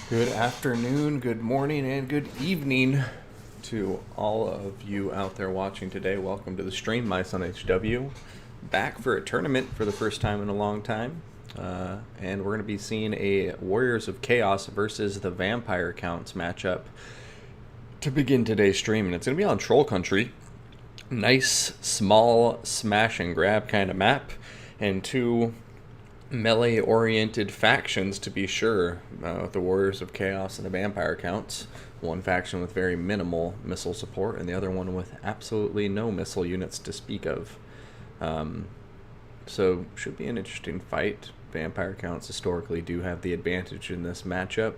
Good afternoon, good morning, and good evening to all of you out there watching today. Welcome to the stream. My son HW, back for a tournament for the first time in a long time. And we're going to be seeing a Warriors of Chaos versus the Vampire Counts matchup to begin today's stream. And it's going to be on Troll Country. Nice, small, smash and grab kind of map. And two melee-oriented factions, to be sure, with the Warriors of Chaos and the Vampire Counts. One faction with very minimal missile support, and the other one with absolutely no missile units to speak of. So, should be an interesting fight. Vampire Counts historically do have the advantage in this matchup.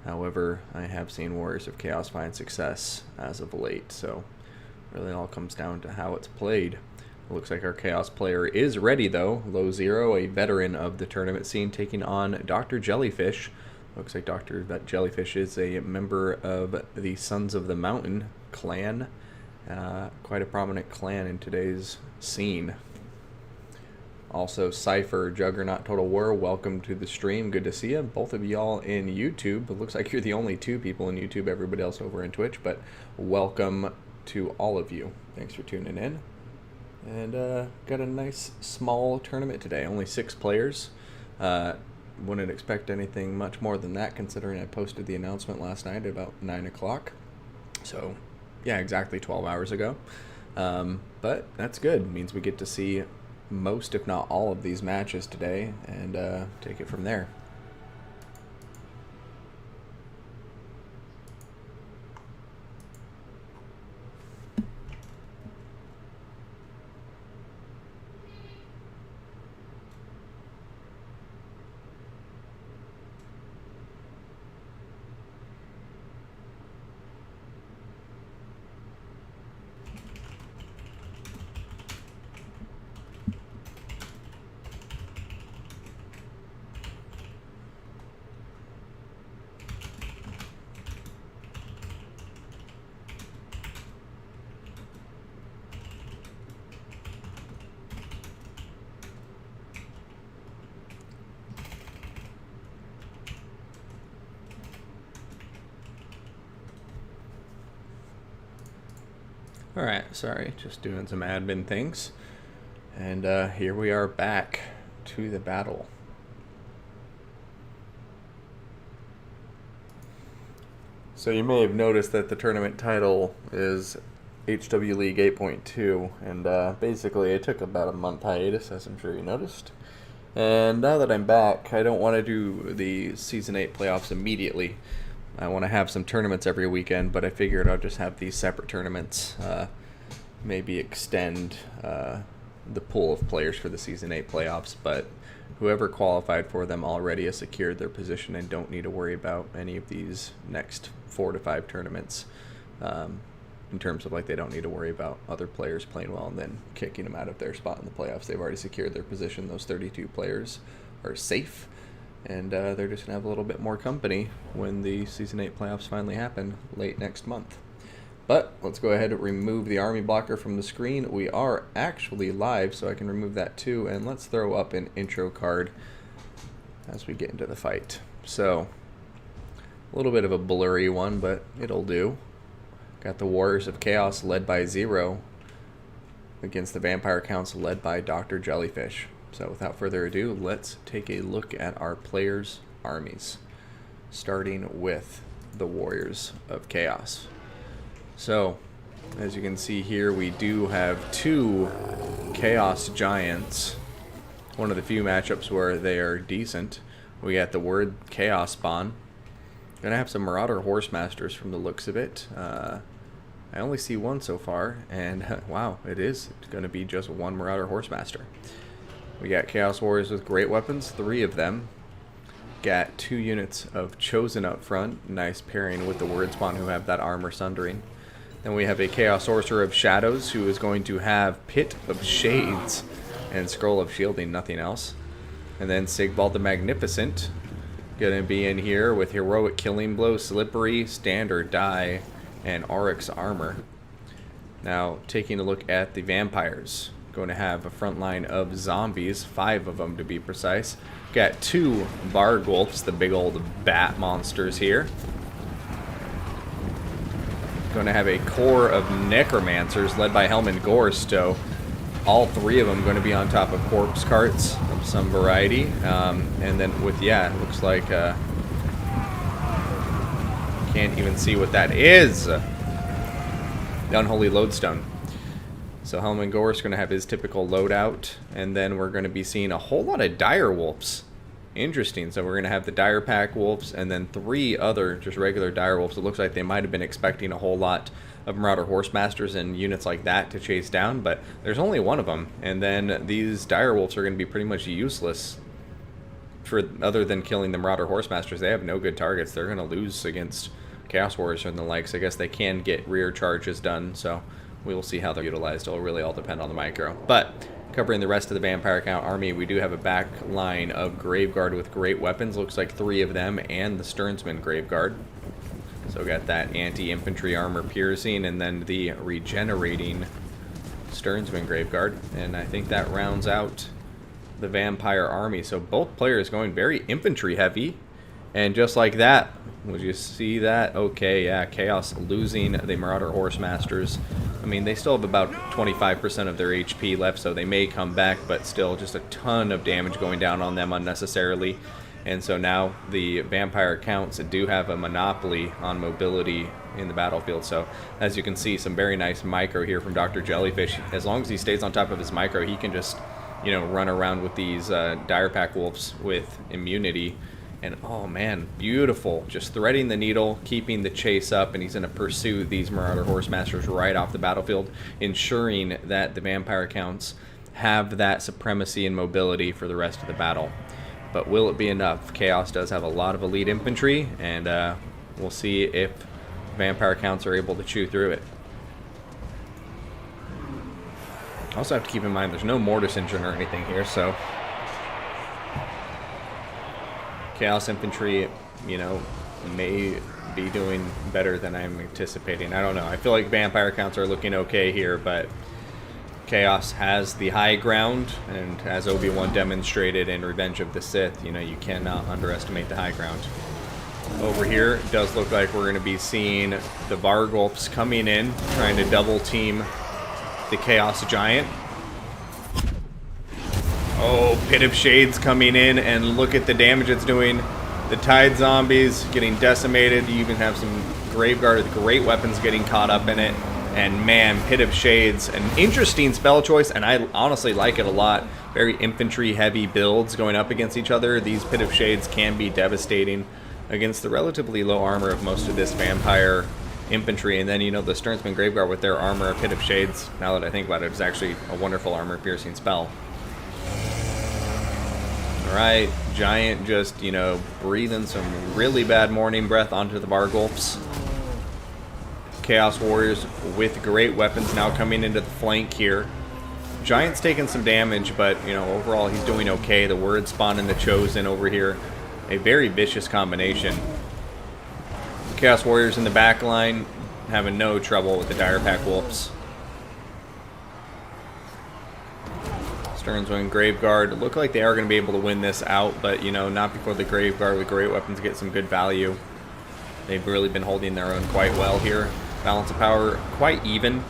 However, I have seen Warriors of Chaos find success as of late, so really it all comes down to how it's played. Looks like our Chaos player is ready, though. Low Zero, a veteran of the tournament scene, taking on Dr. Jellyfish. Looks like Dr. Jellyfish is a member of the Sons of the Mountain clan. Quite a prominent clan in today's scene. Also, Cypher, Juggernaut, Total War, welcome to the stream. Good to see you. Both of y'all in YouTube. It looks like you're the only two people in YouTube, everybody else over in Twitch, but welcome to all of you. Thanks for tuning in. And got a nice small tournament today. Only 6 players. Wouldn't expect anything much more than that, considering I posted the announcement last night at about 9 o'clock. So, yeah, exactly 12 hours ago. But that's good. It means we get to see most, if not all, of these matches today and take it from there. Alright, sorry, just doing some admin things. And here we are back to the battle. So you may have noticed that the tournament title is HW League 8.2, and basically I took about a month hiatus, as I'm sure you noticed. And now that I'm back, I don't want to do the Season 8 playoffs immediately. I want to have some tournaments every weekend, but I figured I'll just have these separate tournaments, maybe extend the pool of players for the Season 8 playoffs, but whoever qualified for them already has secured their position and don't need to worry about any of these next 4 to 5 tournaments, in terms of, like, they don't need to worry about other players playing well and then kicking them out of their spot in the playoffs. They've already secured their position. Those 32 players are safe. And they're just going to have a little bit more company when the Season 8 playoffs finally happen late next month. But let's go ahead and remove the army blocker from the screen. We are actually live, so I can remove that too. And let's throw up an intro card as we get into the fight. So, a little bit of a blurry one, but it'll do. Got the Warriors of Chaos led by Zero against the Vampire Counts led by Dr. Jellyfish. So without further ado, let's take a look at our players' armies, starting with the Warriors of Chaos. So, as you can see here, we do have 2 Chaos Giants, one of the few matchups where they are decent. We got the word Chaos spawn. Gonna have some Marauder Horsemasters from the looks of it. I only see one so far, and wow, it is gonna be just one Marauder Horsemaster. We got Chaos Warriors with great weapons, 3 of them. Got 2 units of Chosen up front, nice pairing with the Word Spawn who have that Armor Sundering. Then we have a Chaos Sorcerer of Shadows who is going to have Pit of Shades and Scroll of Shielding, nothing else. And then Sigvald the Magnificent, gonna be in here with Heroic Killing Blow, Slippery, Stand or Die, and Oryx Armor. Now, taking a look at the Vampires. Going to have a front line of zombies, 5 of them to be precise. Got 2 Vargulfs, the big old bat monsters here. Going to have a core of necromancers led by Helman Gorsto. All 3 of them going to be on top of corpse carts of some variety. And then with, yeah, it looks like, can't even see what that is. The Unholy Lodestone. So Helman Gore is going to have his typical loadout, and then we're going to be seeing a whole lot of dire wolves. Interesting. So we're going to have the dire pack wolves, and then 3 other just regular dire wolves. It looks like they might have been expecting a whole lot of Marauder Horsemasters and units like that to chase down, but there's only 1 of them, and then these dire wolves are going to be pretty much useless for other than killing the Marauder Horsemasters. They have no good targets. They're going to lose against Chaos Warriors and the likes. I guess they can get rear charges done, so we will see how they're utilized. It'll really all depend on the micro. But covering the rest of the Vampire Count army, we do have a back line of Graveguard with great weapons. Looks like 3 of them and the Stearnsman Graveguard. So got that anti-infantry armor piercing and then the regenerating Stearnsman Graveguard. And I think that rounds out the Vampire army. So both players going very infantry heavy. And just like that, would you see that? Okay, yeah, Chaos losing the Marauder Horsemasters. I mean, they still have about 25% of their HP left, so they may come back, but still just a ton of damage going down on them unnecessarily. And so now the Vampire Counts do have a monopoly on mobility in the battlefield. So as you can see, some very nice micro here from Dr. Jellyfish. As long as he stays on top of his micro, he can just, you know, run around with these dire pack wolves with immunity. And oh man, beautiful. Just threading the needle, keeping the chase up, and he's going to pursue these Marauder Horsemasters right off the battlefield, ensuring that the Vampire Counts have that supremacy and mobility for the rest of the battle. But will it be enough? Chaos does have a lot of elite infantry, and we'll see if Vampire Counts are able to chew through it. Also have to keep in mind there's no Mortis engine or anything here, so Chaos Infantry, you know, may be doing better than I'm anticipating. I don't know. I feel like Vampire Counts are looking okay here, but Chaos has the high ground, and as Obi-Wan demonstrated in Revenge of the Sith, you know, you cannot underestimate the high ground. Over here, it does look like we're going to be seeing the Vargulfs coming in, trying to double team the Chaos Giant. Oh, Pit of Shades coming in, and look at the damage it's doing. The Tide Zombies getting decimated. You even have some Graveguard with great weapons getting caught up in it. And man, Pit of Shades, an interesting spell choice, and I honestly like it a lot. Very infantry-heavy builds going up against each other. These Pit of Shades can be devastating against the relatively low armor of most of this Vampire infantry. And then, you know, the Stearnsman Graveguard with their armor, Pit of Shades, now that I think about it, is actually a wonderful armor-piercing spell. Alright, Giant just, you know, breathing some really bad morning breath onto the Vargulfs. Chaos Warriors with great weapons now coming into the flank here. Giant's taking some damage, but, you know, overall he's doing okay. The Word Spawn and the Chosen over here. A very vicious combination. Chaos Warriors in the back line having no trouble with the Dire Pack Wolves. Stearnsman Graveguard look like they are going to be able to win this out, but, you know, not before the Graveguard with great weapons get some good value. They've really been holding their own quite well here. Balance of power quite even.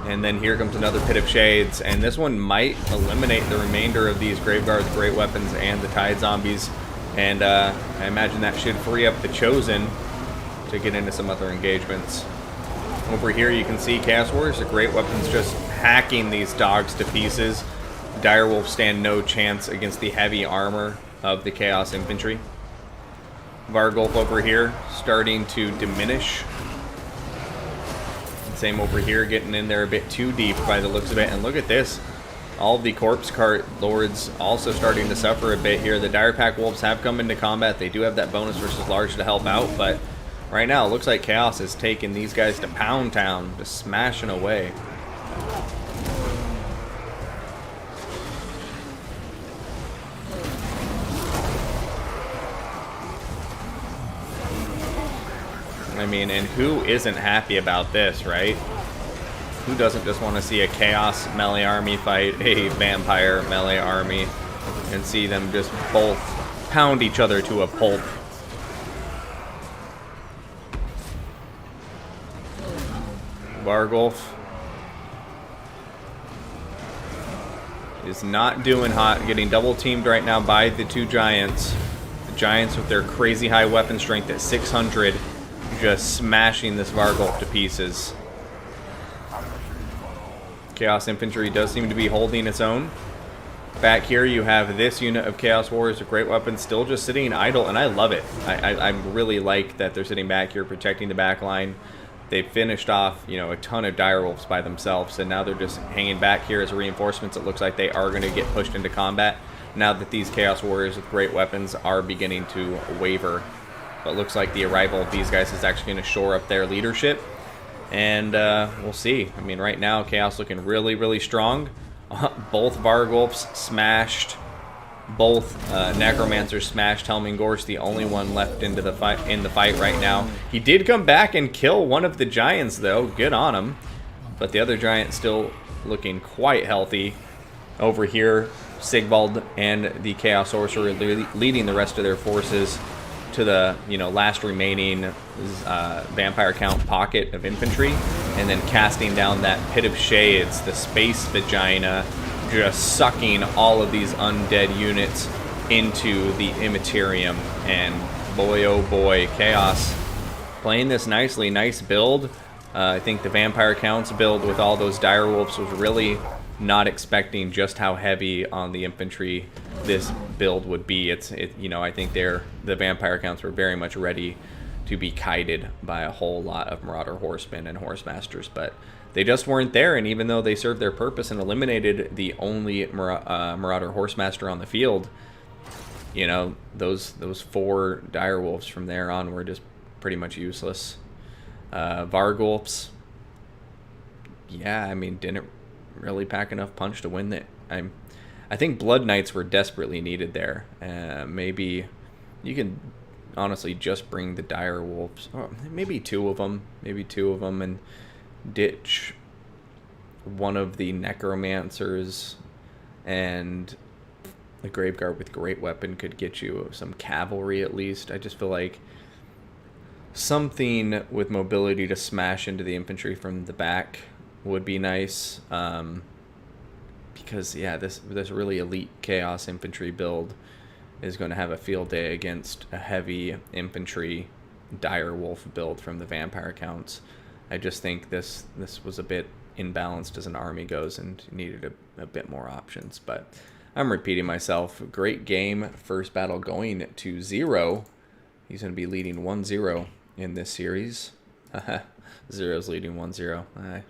And then here comes another Pit of Shades, and this one might eliminate the remainder of these Graveguard with great weapons and the Tide Zombies. And I imagine that should free up the Chosen to get into some other engagements. Over here you can see Chaos Warriors with great weapons just hacking these dogs to pieces. Direwolf stand no chance against the heavy armor of the Chaos Infantry. Vargulf over here starting to diminish. Same over here, getting in there a bit too deep by the looks of it. And look at this. All of the Corpse Cart Lords also starting to suffer a bit here. The Dire Pack Wolves have come into combat. They do have that bonus versus large to help out, but right now it looks like Chaos is taking these guys to Pound Town, just smashing away. I mean, and who isn't happy about this, right? Who doesn't just want to see a Chaos melee army fight a Vampire melee army and see them just both pound each other to a pulp? Vargulf is not doing hot, getting double teamed right now by the two Giants. The Giants with their crazy high weapon strength at 600, just smashing this Vargulf to pieces. Chaos Infantry does seem to be holding its own. Back here you have this unit of Chaos Warriors with great weapons still just sitting idle, and I love it. I really like that they're sitting back here protecting the back line. They finished off, you know, a ton of direwolves by themselves, and now they're just hanging back here as reinforcements. It looks like they are going to get pushed into combat now that these Chaos Warriors with great weapons are beginning to waver. But it looks like the arrival of these guys is actually going to shore up their leadership. And we'll see. I mean, right now, Chaos looking really, really strong. Both Vargulfs smashed. Both Necromancers smashed. Helmingor's the only one left in the fight right now. He did come back and kill one of the Giants, though. Good on him. But the other Giant still looking quite healthy. Over here, Sigvald and the Chaos Sorcerer leading the rest of their forces to the last remaining Vampire Count pocket of infantry, and then casting down that Pit of Shades, the Space Vagina, just sucking all of these undead units into the Immaterium. And boy oh boy, Chaos playing this nicely. Nice build. I think the Vampire Counts build with all those direwolves was really not expecting just how heavy on the infantry this build would be. I think the Vampire Counts were very much ready to be kited by a whole lot of Marauder Horsemen and Horsemasters, but they just weren't there. And even though they served their purpose and eliminated the only Marauder Horsemaster on the field, those 4 direwolves from there on were just pretty much useless. Vargulfs, yeah, I mean, didn't really pack enough punch to win that. I think Blood Knights were desperately needed there. Maybe you can honestly just bring the dire wolves, maybe two of them, and ditch one of the necromancers, and the Graveguard with great weapon could get you some cavalry at least. I just feel like something with mobility to smash into the infantry from the back would be nice, because yeah, this really elite Chaos infantry build is going to have a field day against a heavy infantry direwolf build from the Vampire Counts. I just think this was a bit imbalanced as an army goes and needed a bit more options, but I'm repeating myself. Great game. First battle going to 0. He's going to be leading 1-0 in this series. Zero's leading 1-0.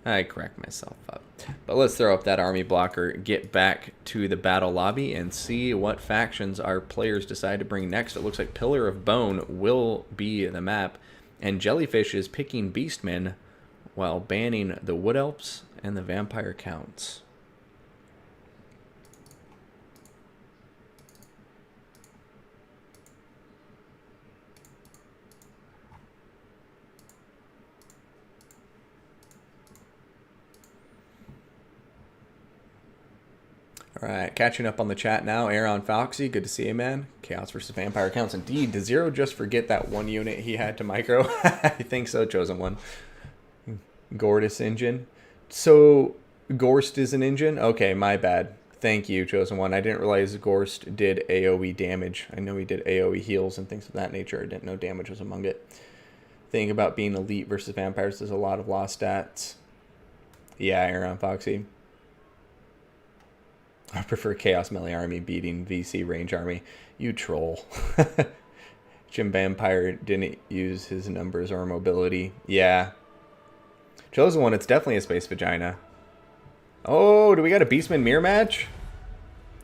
I correct myself up. But let's throw up that army blocker, get back to the battle lobby, and see what factions our players decide to bring next. It looks like Pillar of Bone will be the map, and Jellyfish is picking Beastmen while banning the Wood Elves and the Vampire Counts. All right, catching up on the chat now. Aaron Foxy, good to see you, man. Chaos versus Vampire Counts. Indeed, did Zero just forget that one unit he had to micro? I think so, Chosen One. Gordis engine. So, Gorst is an engine? Okay, my bad. Thank you, Chosen One. I didn't realize Gorst did AoE damage. I know he did AoE heals and things of that nature. I didn't know damage was among it. Thing about being elite versus vampires, there's a lot of lost stats. Yeah, Aaron Foxy. I prefer Chaos Melee Army beating VC Range Army. You troll. Jim Vampire didn't use his numbers or mobility. Yeah. Chosen One, it's definitely a Space Vagina. Oh, do we got a Beastman mirror match?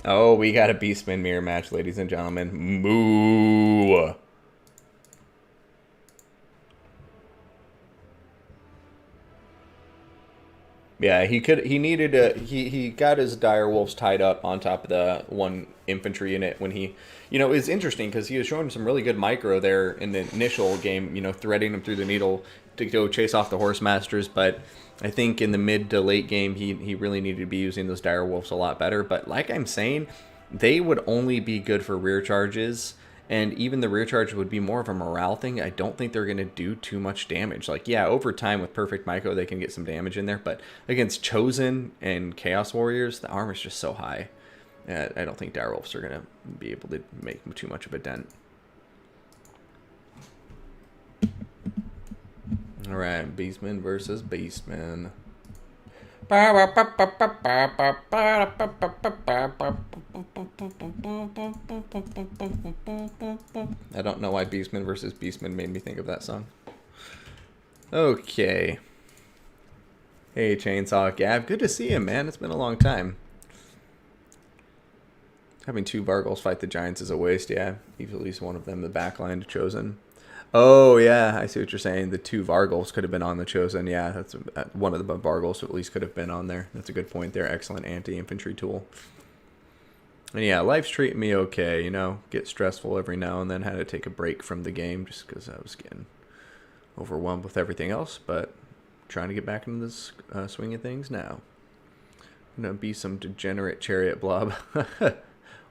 Oh, we got a Beastman mirror match, ladies and gentlemen. Moo. Yeah, he got his dire wolves tied up on top of the one infantry unit when he, it's interesting because he was showing some really good micro there in the initial game, threading them through the needle to go chase off the horse masters. But I think in the mid to late game, he really needed to be using those dire wolves a lot better. But like I'm saying, they would only be good for rear charges. And even the rear charge would be more of a morale thing. I don't think they're going to do too much damage. Like, yeah, over time with Perfect Myco, they can get some damage in there. But against Chosen and Chaos Warriors, the armor's just so high. I don't think Direwolves are going to be able to make too much of a dent. All right, Beastmen versus Beastmen. I don't know why Beastmen versus Beastmen made me think of that song. Okay. Hey, Chainsaw Gab. Good to see you, man. It's been a long time. Having 2 Vargals fight the Giants is a waste, yeah. Leave at least one of them the backline to Chosen. Oh, yeah, I see what you're saying. The 2 Vargals could have been on the Chosen. Yeah, that's one of the Vargals at least could have been on there. That's a good point there. Excellent anti-infantry tool. And yeah, life's treating me okay, you know. Get stressful every now and then. Had to take a break from the game just because I was getting overwhelmed with everything else. But trying to get back into this swing of things now. Gonna be some degenerate chariot blob.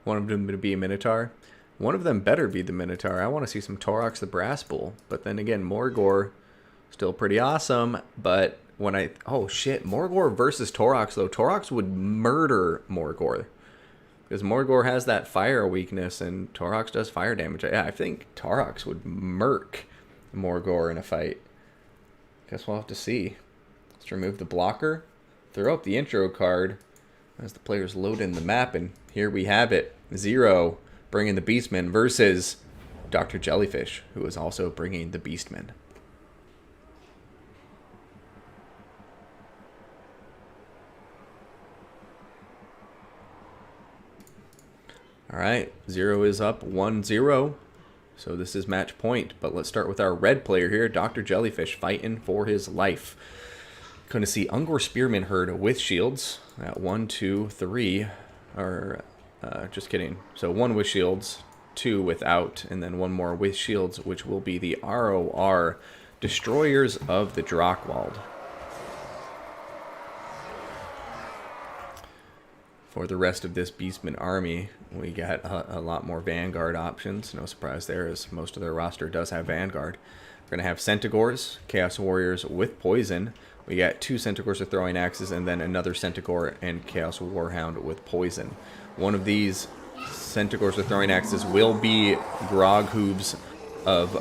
One of them to be a Minotaur. One of them better be the Minotaur. I want to see some Taurox the Brass Bull. But then again, Morgor, still pretty awesome. But when oh shit, Morgor versus Taurox though. Taurox would murder Morgor. Because Morgor has that fire weakness and Taurox does fire damage. Yeah, I think Taurox would murk Morgor in a fight. Guess we'll have to see. Let's remove the blocker. Throw up the intro card as the players load in the map. And here we have it. 0. Bringing the Beastmen versus Dr. Jellyfish, who is also bringing the Beastmen. All right, 0 is up, 1-0. So this is match point. But let's start with our red player here, Dr. Jellyfish, fighting for his life. Going to see Ungor Spearman herd with shields at 1, 2, 3, or... just kidding. So 1 with shields, 2 without, and then 1 more with shields, which will be the ROR Destroyers of the Drakkwald. For the rest of this Beastman army, we got a lot more Vanguard options. No surprise there, as most of their roster does have Vanguard. We're going to have Centaurs, Chaos Warriors with Poison. We got 2 Centaurs with Throwing Axes, and then another Centaur and Chaos Warhound with Poison. One of these Centaurs with Throwing Axes will be Grog Hooves of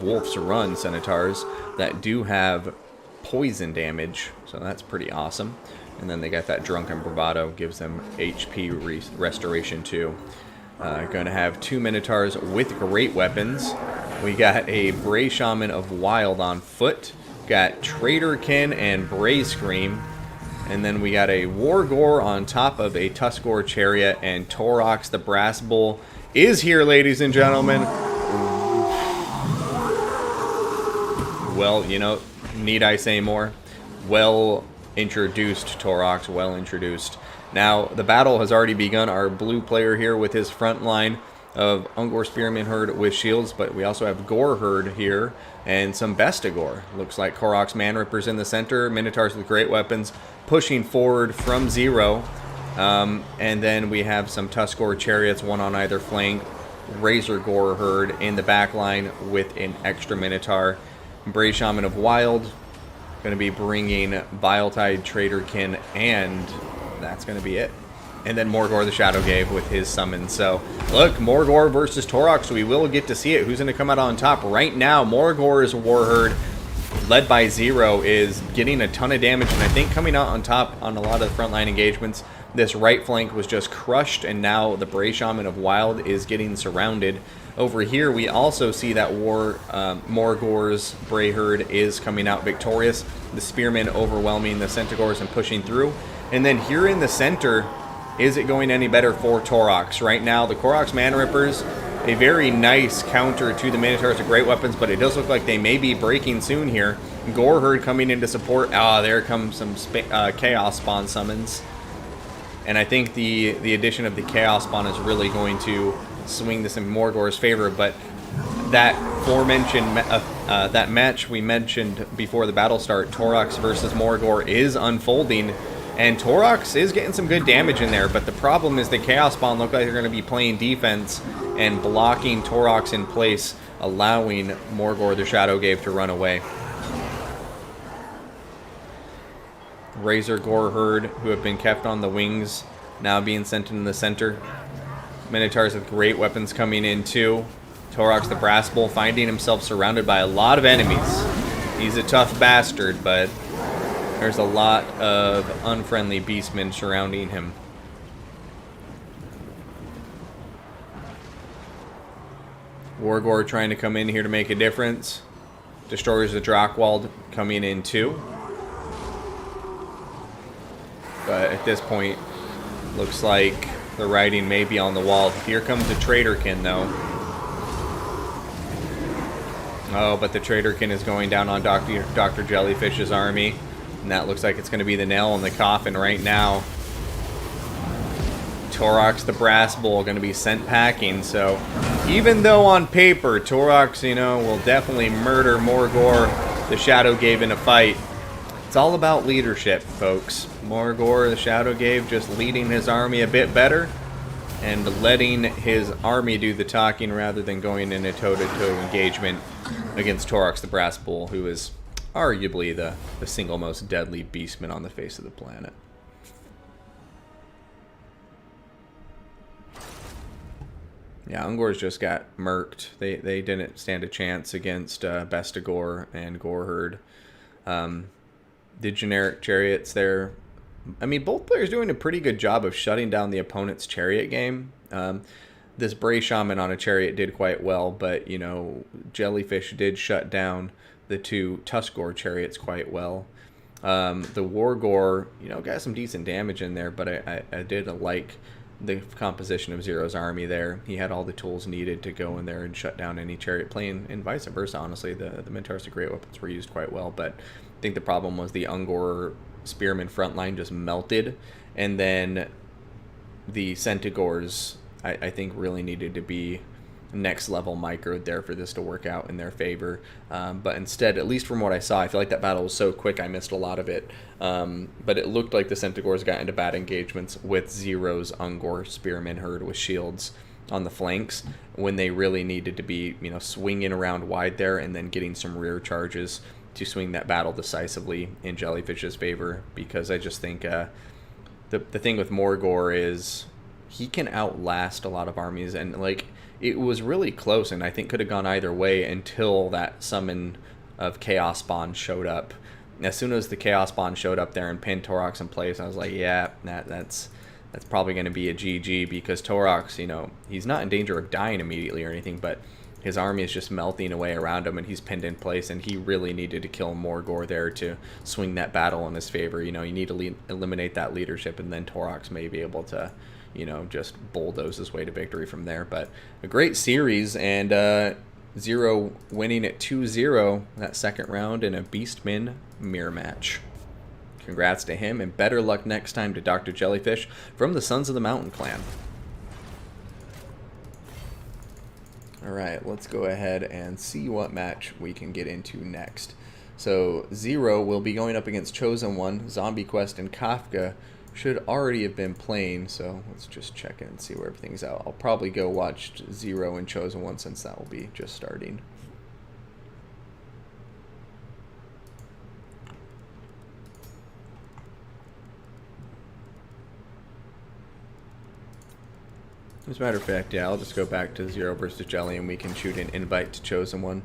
Wolf's Run Centaurs that do have poison damage, so that's pretty awesome. And then they got that Drunken Bravado, gives them HP restoration too. Going to have 2 Minotaurs with great weapons. We got a Bray Shaman of Wild on foot. Got Traderkin and Bray Scream. And then we got a Wargor on top of a Tuskor Chariot, and Taurox the Brass Bull is here, ladies and gentlemen. Well, you know, need I say more? Well introduced, Taurox, well introduced. Now, the battle has already begun. Our blue player here with his front line of Ungor Spearman herd with shields, but we also have Gore herd here and some Bestigor. Looks like Korok's Man-Rippers in the center, Minotaurs with great weapons pushing forward from 0. And then we have some Tuskor Chariots, 1 on either flank, Razor Gore herd in the back line with an extra Minotaur. Bray Shaman of Wild, going to be bringing Viletide, Traderkin, and that's going to be it. And then Morgor the Shadow Gave with his summon. So, look, Morgor versus Taurox, so we will get to see it. Who's going to come out on top? Right now, Morgor's War Herd, led by 0, is getting a ton of damage. And I think coming out on top on a lot of the frontline engagements, this right flank was just crushed. And now the Bray Shaman of Wild is getting surrounded. Over here, we also see that Morgor's Bray Herd is coming out victorious. The Spearmen overwhelming the Centaurs and pushing through. And then here in the center... is it going any better for Taurox? Right now, the Korok's Man-Rippers, a very nice counter to the Minotaurs with great weapons, but it does look like they may be breaking soon here. Gore Herd coming in to support. There comes some Chaos Spawn summons. And I think the addition of the Chaos Spawn is really going to swing this in Morgor's favor, but that aforementioned that match we mentioned before the battle start, Torox versus Morgor, is unfolding, and Torox is getting some good damage in there, but the problem is the Chaos Spawn look like they're going to be playing defense and blocking Torox in place, allowing Morgor the Shadowgave to run away. Razor Gore Herd, who have been kept on the wings, now being sent into the center. Minotaurs with great weapons coming in too. Torox the Brass Bull finding himself surrounded by a lot of enemies. He's a tough bastard, but there's a lot of unfriendly beastmen surrounding him. Wargore trying to come in here to make a difference. Destroyers of Drakkwald coming in too. But at this point, looks like the writing may be on the wall. Here comes the Traitorkin, though. Oh, but the Traitorkin is going down on Dr. Jellyfish's army. And that looks like it's going to be the nail in the coffin right now. Torox the Brass Bull going to be sent packing. So even though on paper, Torox, you know, will definitely murder Morgor the Shadowgave in a fight, it's all about leadership, folks. Morgor the Shadowgave just leading his army a bit better and letting his army do the talking rather than going in a toe-to-toe engagement against Torox the Brass Bull, who is arguably the single most deadly beastman on the face of the planet. Yeah, Ungor's just got murked. They didn't stand a chance against Bestagor and Goreherd. The generic chariots there, I mean, both players doing a pretty good job of shutting down the opponent's chariot game. This Bray Shaman on a chariot did quite well, but, you know, Jellyfish did shut down the two Tuskgore chariots quite well. The Wargore, you know, got some decent damage in there, but I did like the composition of Zero's army there. He had all the tools needed to go in there and shut down any chariot plane, and vice versa, honestly. The Minotaurs of Great Weapons were used quite well, but I think the problem was the Ungor Spearman front line just melted, and then the Centaurs, I think, really needed to be next level microed there for this to work out in their favor. But instead, at least from what I saw, I feel like that battle was so quick I missed a lot of it. But it looked like the Centaurs got into bad engagements with Zero's Ungor Spearman herd with shields on the flanks when they really needed to be, you know, swinging around wide there and then getting some rear charges to swing that battle decisively in Jellyfish's favor. Because I just think the thing with Morgor is he can outlast a lot of armies, and like it was really close, and I think could have gone either way until that summon of Chaos Spawn showed up. As soon as the Chaos Spawn showed up there and pinned Torox in place, I was like, yeah, that's probably going to be a GG, because Torox, you know, he's not in danger of dying immediately or anything, but his army is just melting away around him, and he's pinned in place, and he really needed to kill Morgor there to swing that battle in his favor. You know, you need to eliminate that leadership, and then Torox may be able to, you know, just bulldoze his way to victory from there. But a great series, and Zero winning at 2-0 that second round in a Beastmen mirror match. Congrats to him, and better luck next time to Dr. Jellyfish from the Sons of the Mountain clan. Alright, let's go ahead and see what match we can get into next. So Zero will be going up against Chosen One. Zombie Quest and Kafka should already have been playing, so let's just check in and see where everything's out. I'll probably go watch Zero and Chosen One since that will be just starting. As a matter of fact, yeah, I'll just go back to Zero versus Jelly and we can shoot an invite to Chosen One.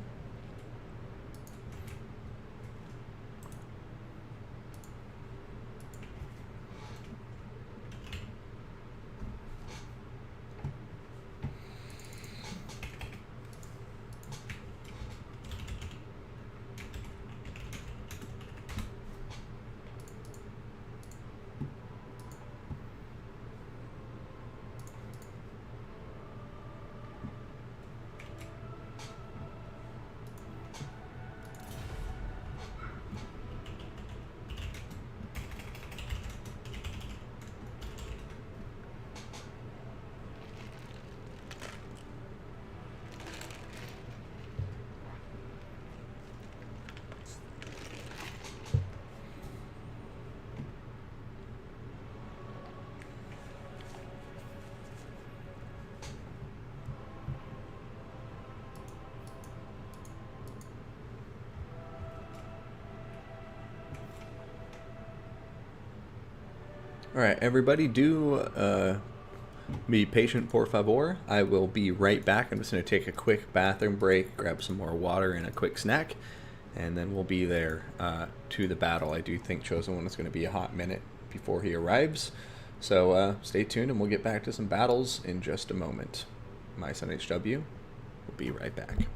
Alright, everybody, do be patient, por favor. I will be right back. I'm just going to take a quick bathroom break, grab some more water and a quick snack, and then we'll be there to the battle. I do think Chosen One is going to be a hot minute before he arrives. So stay tuned, and we'll get back to some battles in just a moment. My son HW will be right back.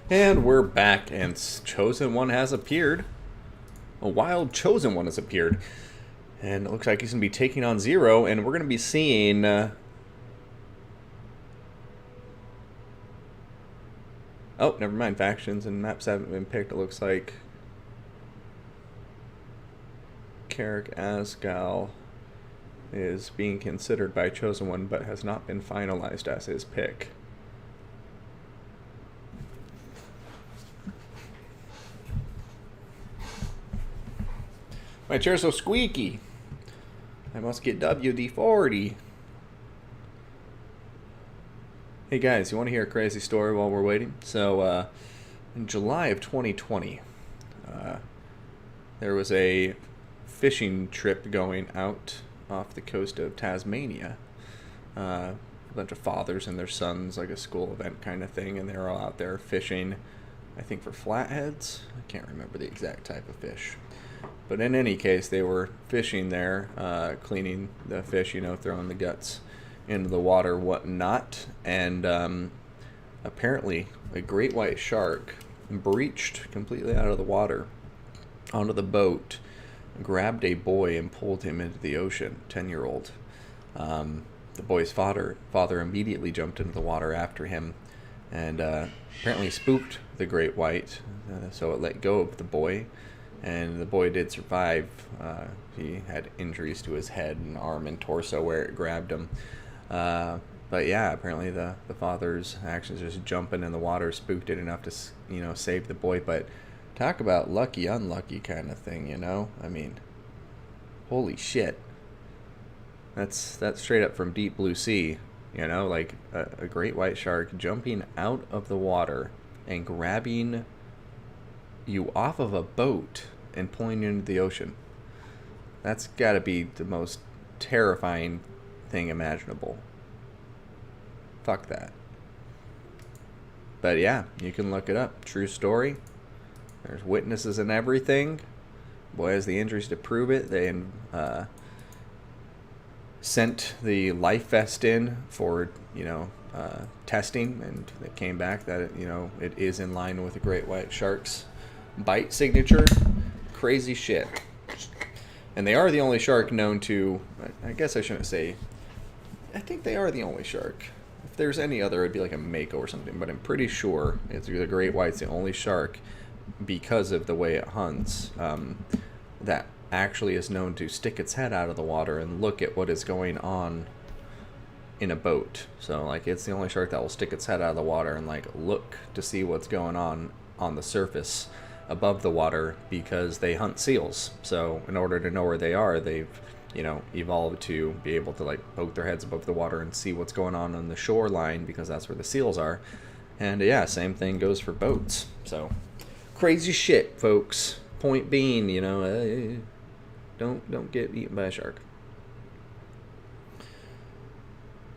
And we're back, and Chosen One has appeared. A wild Chosen One has appeared. And it looks like he's going to be taking on Zero, and we're going to be seeing... Oh, never mind. Factions and maps haven't been picked, it looks like. Carrick Asgal is being considered by Chosen One, but has not been finalized as his pick. My chair's so squeaky. I must get WD-40. Hey guys, you want to hear a crazy story while we're waiting? So, in July of 2020, there was a fishing trip going out off the coast of Tasmania. A bunch of fathers and their sons, like a school event kind of thing, and they were all out there fishing, I think for flatheads. I can't remember the exact type of fish. But in any case, they were fishing there, cleaning the fish, you know, throwing the guts into the water, whatnot. And apparently, a great white shark breached completely out of the water onto the boat, grabbed a boy and pulled him into the ocean, 10-year-old. The boy's father immediately jumped into the water after him. and apparently spooked the Great White, so it let go of the boy, and the boy did survive. He had injuries to his head and arm and torso where it grabbed him. But yeah, apparently the father's actions, just jumping in the water, spooked it enough to, save the boy. But talk about lucky, unlucky kind of thing, I mean, holy shit. That's straight up from deep blue sea, like a great white shark jumping out of the water and grabbing you off of a boat and pulling you into the ocean. That's got to be the most terrifying thing imaginable. Fuck that. But yeah, you can look it up. True story. There's witnesses and everything. Boy has the injuries to prove it. They sent the life vest in for, testing, and it came back that it is in line with the great white shark's bite signature. Crazy shit. And they are the only shark known to, I guess I shouldn't say, I think they are the only shark. If there's any other, it'd be like a mako or something, but I'm pretty sure the great white's the only shark, because of the way it hunts, that actually is known to stick its head out of the water and look at what is going on in a boat. So like, it's the only shark that will stick its head out of the water and like look to see what's going on the surface above the water, because they hunt seals. So in order to know where they are, they've evolved to be able to like poke their heads above the water and see what's going on the shoreline, because that's where the seals are. And yeah, same thing goes for boats. So crazy shit, folks. Point being, don't get eaten by a shark. Do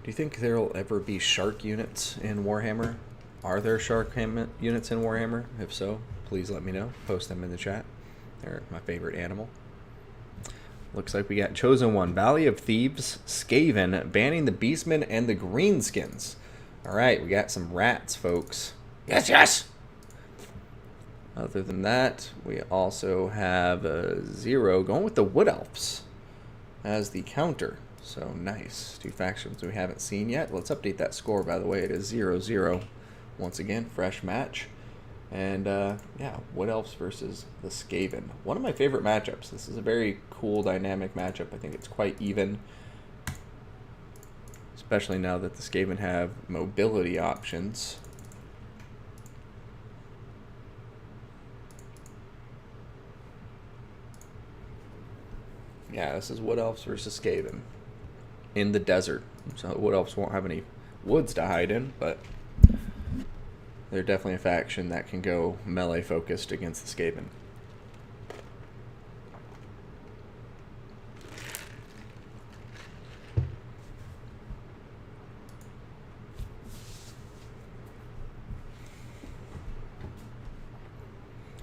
you think there'll ever be shark units in Warhammer? Are there shark units in Warhammer? If so, please let me know. Post them in the chat. They're my favorite animal. Looks like we got Chosen One, Valley of Thieves, Skaven, banning the Beastmen and the Greenskins. All right, we got some rats, folks. Yes, yes! Other than that, we also have Zero going with the Wood Elves as the counter. So nice. Two factions we haven't seen yet. Let's update that score, by the way. It is 0-0. Once again, fresh match. And yeah, Wood Elves versus the Skaven. One of my favorite matchups. This is a very cool, dynamic matchup. I think it's quite even. Especially now that the Skaven have mobility options. Yeah, this is Wood Elves versus Skaven in the desert. So Wood Elves won't have any woods to hide in, but they're definitely a faction that can go melee focused against the Skaven.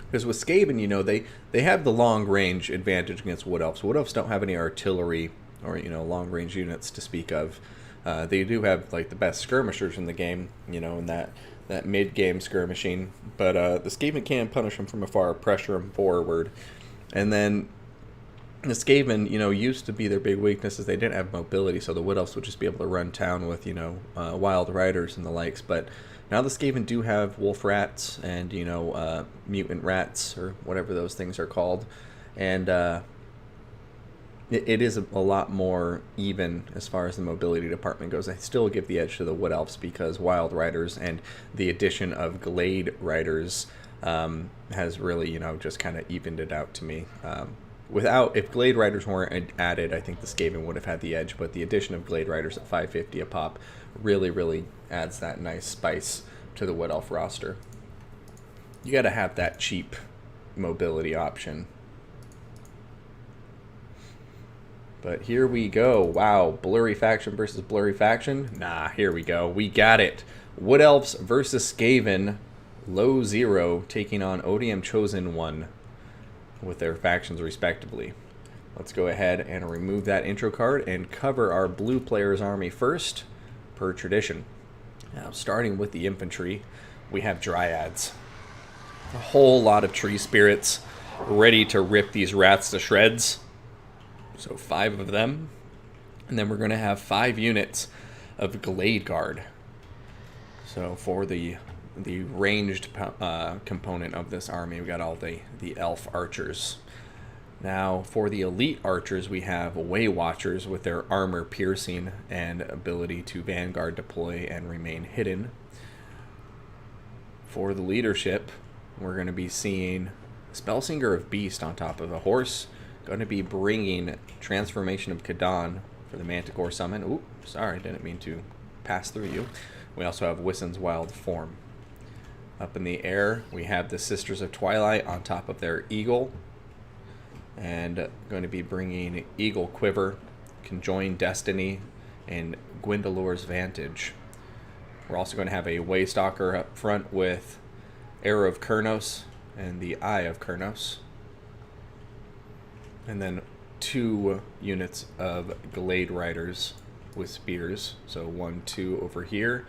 Because with Skaven, they have the long range advantage against Wood Elves. Wood Elves don't have any artillery or long range units to speak of. They do have like the best skirmishers in the game, in that mid game skirmishing. But the Skaven can punish them from afar, pressure them forward, and then the Skaven, used to be their big weakness is they didn't have mobility, so the Wood Elves would just be able to run town with wild riders and the likes, but now the Skaven do have wolf rats and, mutant rats, or whatever those things are called. And it is a lot more even as far as the mobility department goes. I still give the edge to the Wood Elves because wild riders and the addition of Glade riders has really, just kind of evened it out to me. If Glade Riders weren't added, I think the Skaven would have had the edge, but the addition of Glade Riders at 550 a pop really adds that nice spice to the Wood Elf roster. You got to have that cheap mobility option. But here we go. Wow, blurry faction versus blurry faction. Nah, here we go. We got it. Wood Elves versus Skaven. Low 0 taking on ODM Chosen 1. With their factions respectively. Let's go ahead and remove that intro card and cover our blue player's army first, per tradition. Now, starting with the infantry, we have Dryads. A whole lot of tree spirits ready to rip these rats to shreds. So 5 of them. And then we're going to have 5 units of Glade Guard. So for the ranged component of this army, we got all the elf archers. Now for the elite archers, we have Way Watchers with their armor piercing and ability to vanguard, deploy, and remain hidden. For the leadership, we're going to be seeing Spellsinger of Beast on top of a horse. Going to be bringing Transformation of Kadan for the Manticore summon. Ooh, sorry, didn't mean to pass through you. We also have Wissen's Wild Form. Up in the air, we have the Sisters of Twilight on top of their eagle. And going to be bringing Eagle Quiver, Conjoined Destiny, and Gwendolor's Vantage. We're also going to have a Waystalker up front with Arrow of Kurnos and the Eye of Kurnos. And then 2 units of Glade Riders with spears. So 1, 2 over here.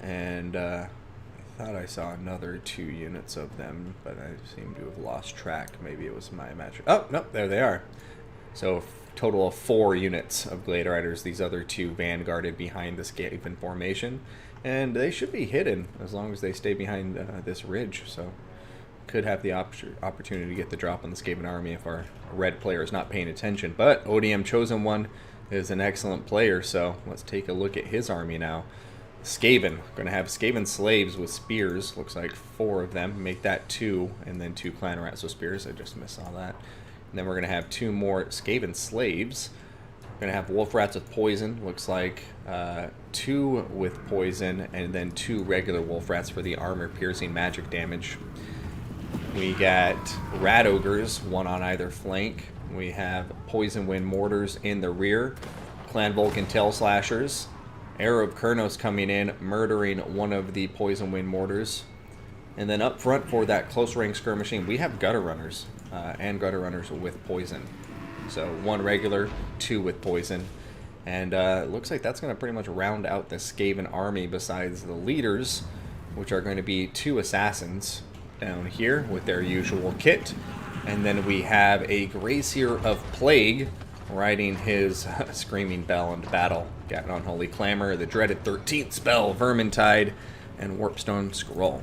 And I thought I saw another 2 units of them, but I seem to have lost track. Maybe it was my imagination. Oh, no, there they are. So total of 4 units of Glade Riders. These other 2 vanguarded behind the Skaven formation. And they should be hidden as long as they stay behind this ridge. So could have the opportunity to get the drop on the Skaven army if our red player is not paying attention. But ODM Chosen One is an excellent player, so let's take a look at his army now. Skaven, going to have Skaven slaves with spears. Looks like 4 of them. Make that 2, and then 2 clan rats with spears. I just missed all that. And then we're going to have 2 more Skaven slaves. We're going to have wolf rats with poison. Looks like 2 with poison, and then 2 regular wolf rats for the armor piercing magic damage. We got rat ogres, 1 on either flank. We have poison wind mortars in the rear. Clan Vulcan tail slashers. Arrow of Kurnos coming in, murdering 1 of the poison wind mortars. And then up front for that close range skirmishing, we have gutter runners and gutter runners with poison. So 1 regular, 2 with poison. And it looks like that's going to pretty much round out the Skaven army besides the leaders, which are going to be 2 assassins down here with their usual kit. And then we have a Gracier of Plague riding his Screaming Bell into battle. Got an Unholy Clamor, the dreaded 13th spell, Vermintide, and Warpstone Scroll.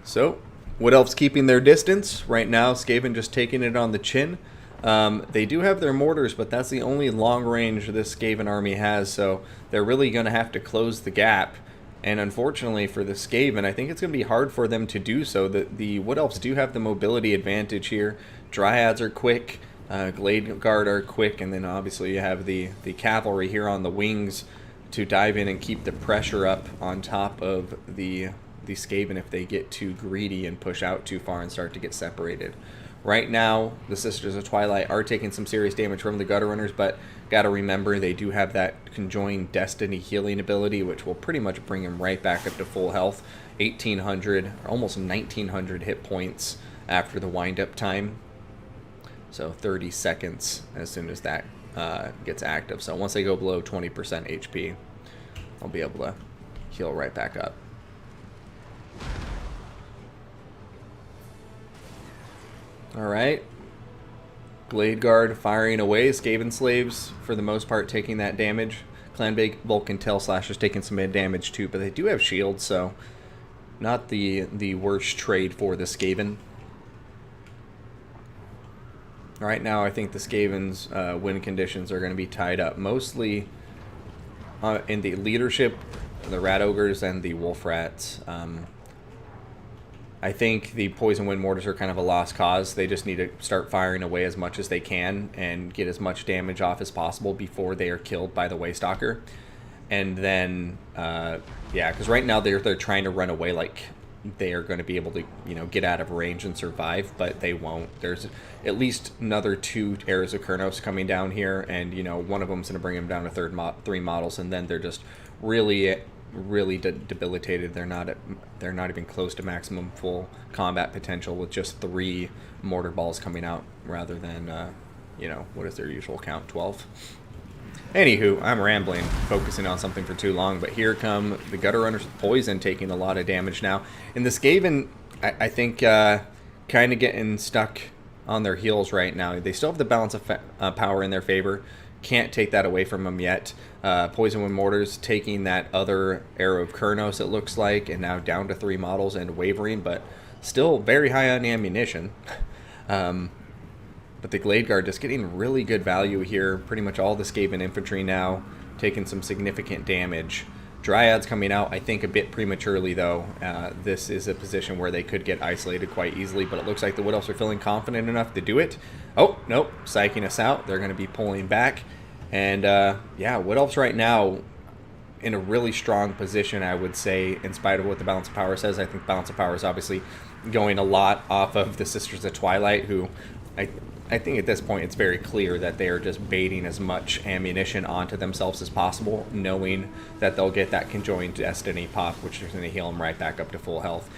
So, Wood Elves keeping their distance. Right now, Skaven just taking it on the chin. They do have their mortars, but that's the only long range this Skaven army has, so they're really going to have to close the gap. And unfortunately for the Skaven, I think it's going to be hard for them to do so. The Wood Elves do have the mobility advantage here. Dryads are quick, Glade Guard are quick, and then obviously you have the cavalry here on the wings to dive in and keep the pressure up on top of the Skaven if they get too greedy and push out too far and start to get separated. Right now, the Sisters of Twilight are taking some serious damage from the Gutter Runners, but gotta remember they do have that Conjoined Destiny healing ability, which will pretty much bring them right back up to full health. 1,800, almost 1,900 hit points after the wind-up time. So 30 seconds as soon as that gets active. So once they go below 20% HP, I'll be able to heal right back up. Alright. Glade Guard firing away. Skaven slaves, for the most part, taking that damage. Clan Vulcan tail slashers taking some mid damage too, but they do have shields, so not the worst trade for the Skaven. Right now, I think the Skaven's win conditions are going to be tied up mostly in the leadership, the Rat Ogres, and the Wolf Rats. I think the Poison Wind Mortars are kind of a lost cause. They just need to start firing away as much as they can and get as much damage off as possible before they are killed by the Waystalker. And then, yeah, because right now they're trying to run away like they are going to be able to, you know, get out of range and survive, but they won't. There's at least another 2 Arrows of Kurnos coming down here, and, you know, one of them's going to bring them down to 3 models, and then they're just really debilitated. They're not even close to maximum full combat potential with just 3 mortar balls coming out rather than you know, what is their usual count, 12. Anywho, I'm rambling, focusing on something for too long, but here come the Gutter Runners with poison taking a lot of damage now. And the Skaven, I think, kind of getting stuck on their heels right now. They still have the balance of power in their favor. Can't take that away from them yet. Poison Wind Mortars taking that other Arrow of Kurnos, it looks like, and now down to 3 models and wavering, but still very high on ammunition. But the Glade Guard just getting really good value here. Pretty much all the Skaven infantry now taking some significant damage. Dryads coming out, I think, a bit prematurely, though. This is a position where they could get isolated quite easily, but it looks like the Wood Elves are feeling confident enough to do it. Oh, nope, psyching us out. They're going to be pulling back. And, yeah, Wood Elves right now in a really strong position, I would say, in spite of what the Balance of Power says. I think Balance of Power is obviously going a lot off of the Sisters of Twilight, who I think at this point it's very clear that they are just baiting as much ammunition onto themselves as possible, knowing that they'll get that Conjoined Destiny pop, which is going to heal them right back up to full health.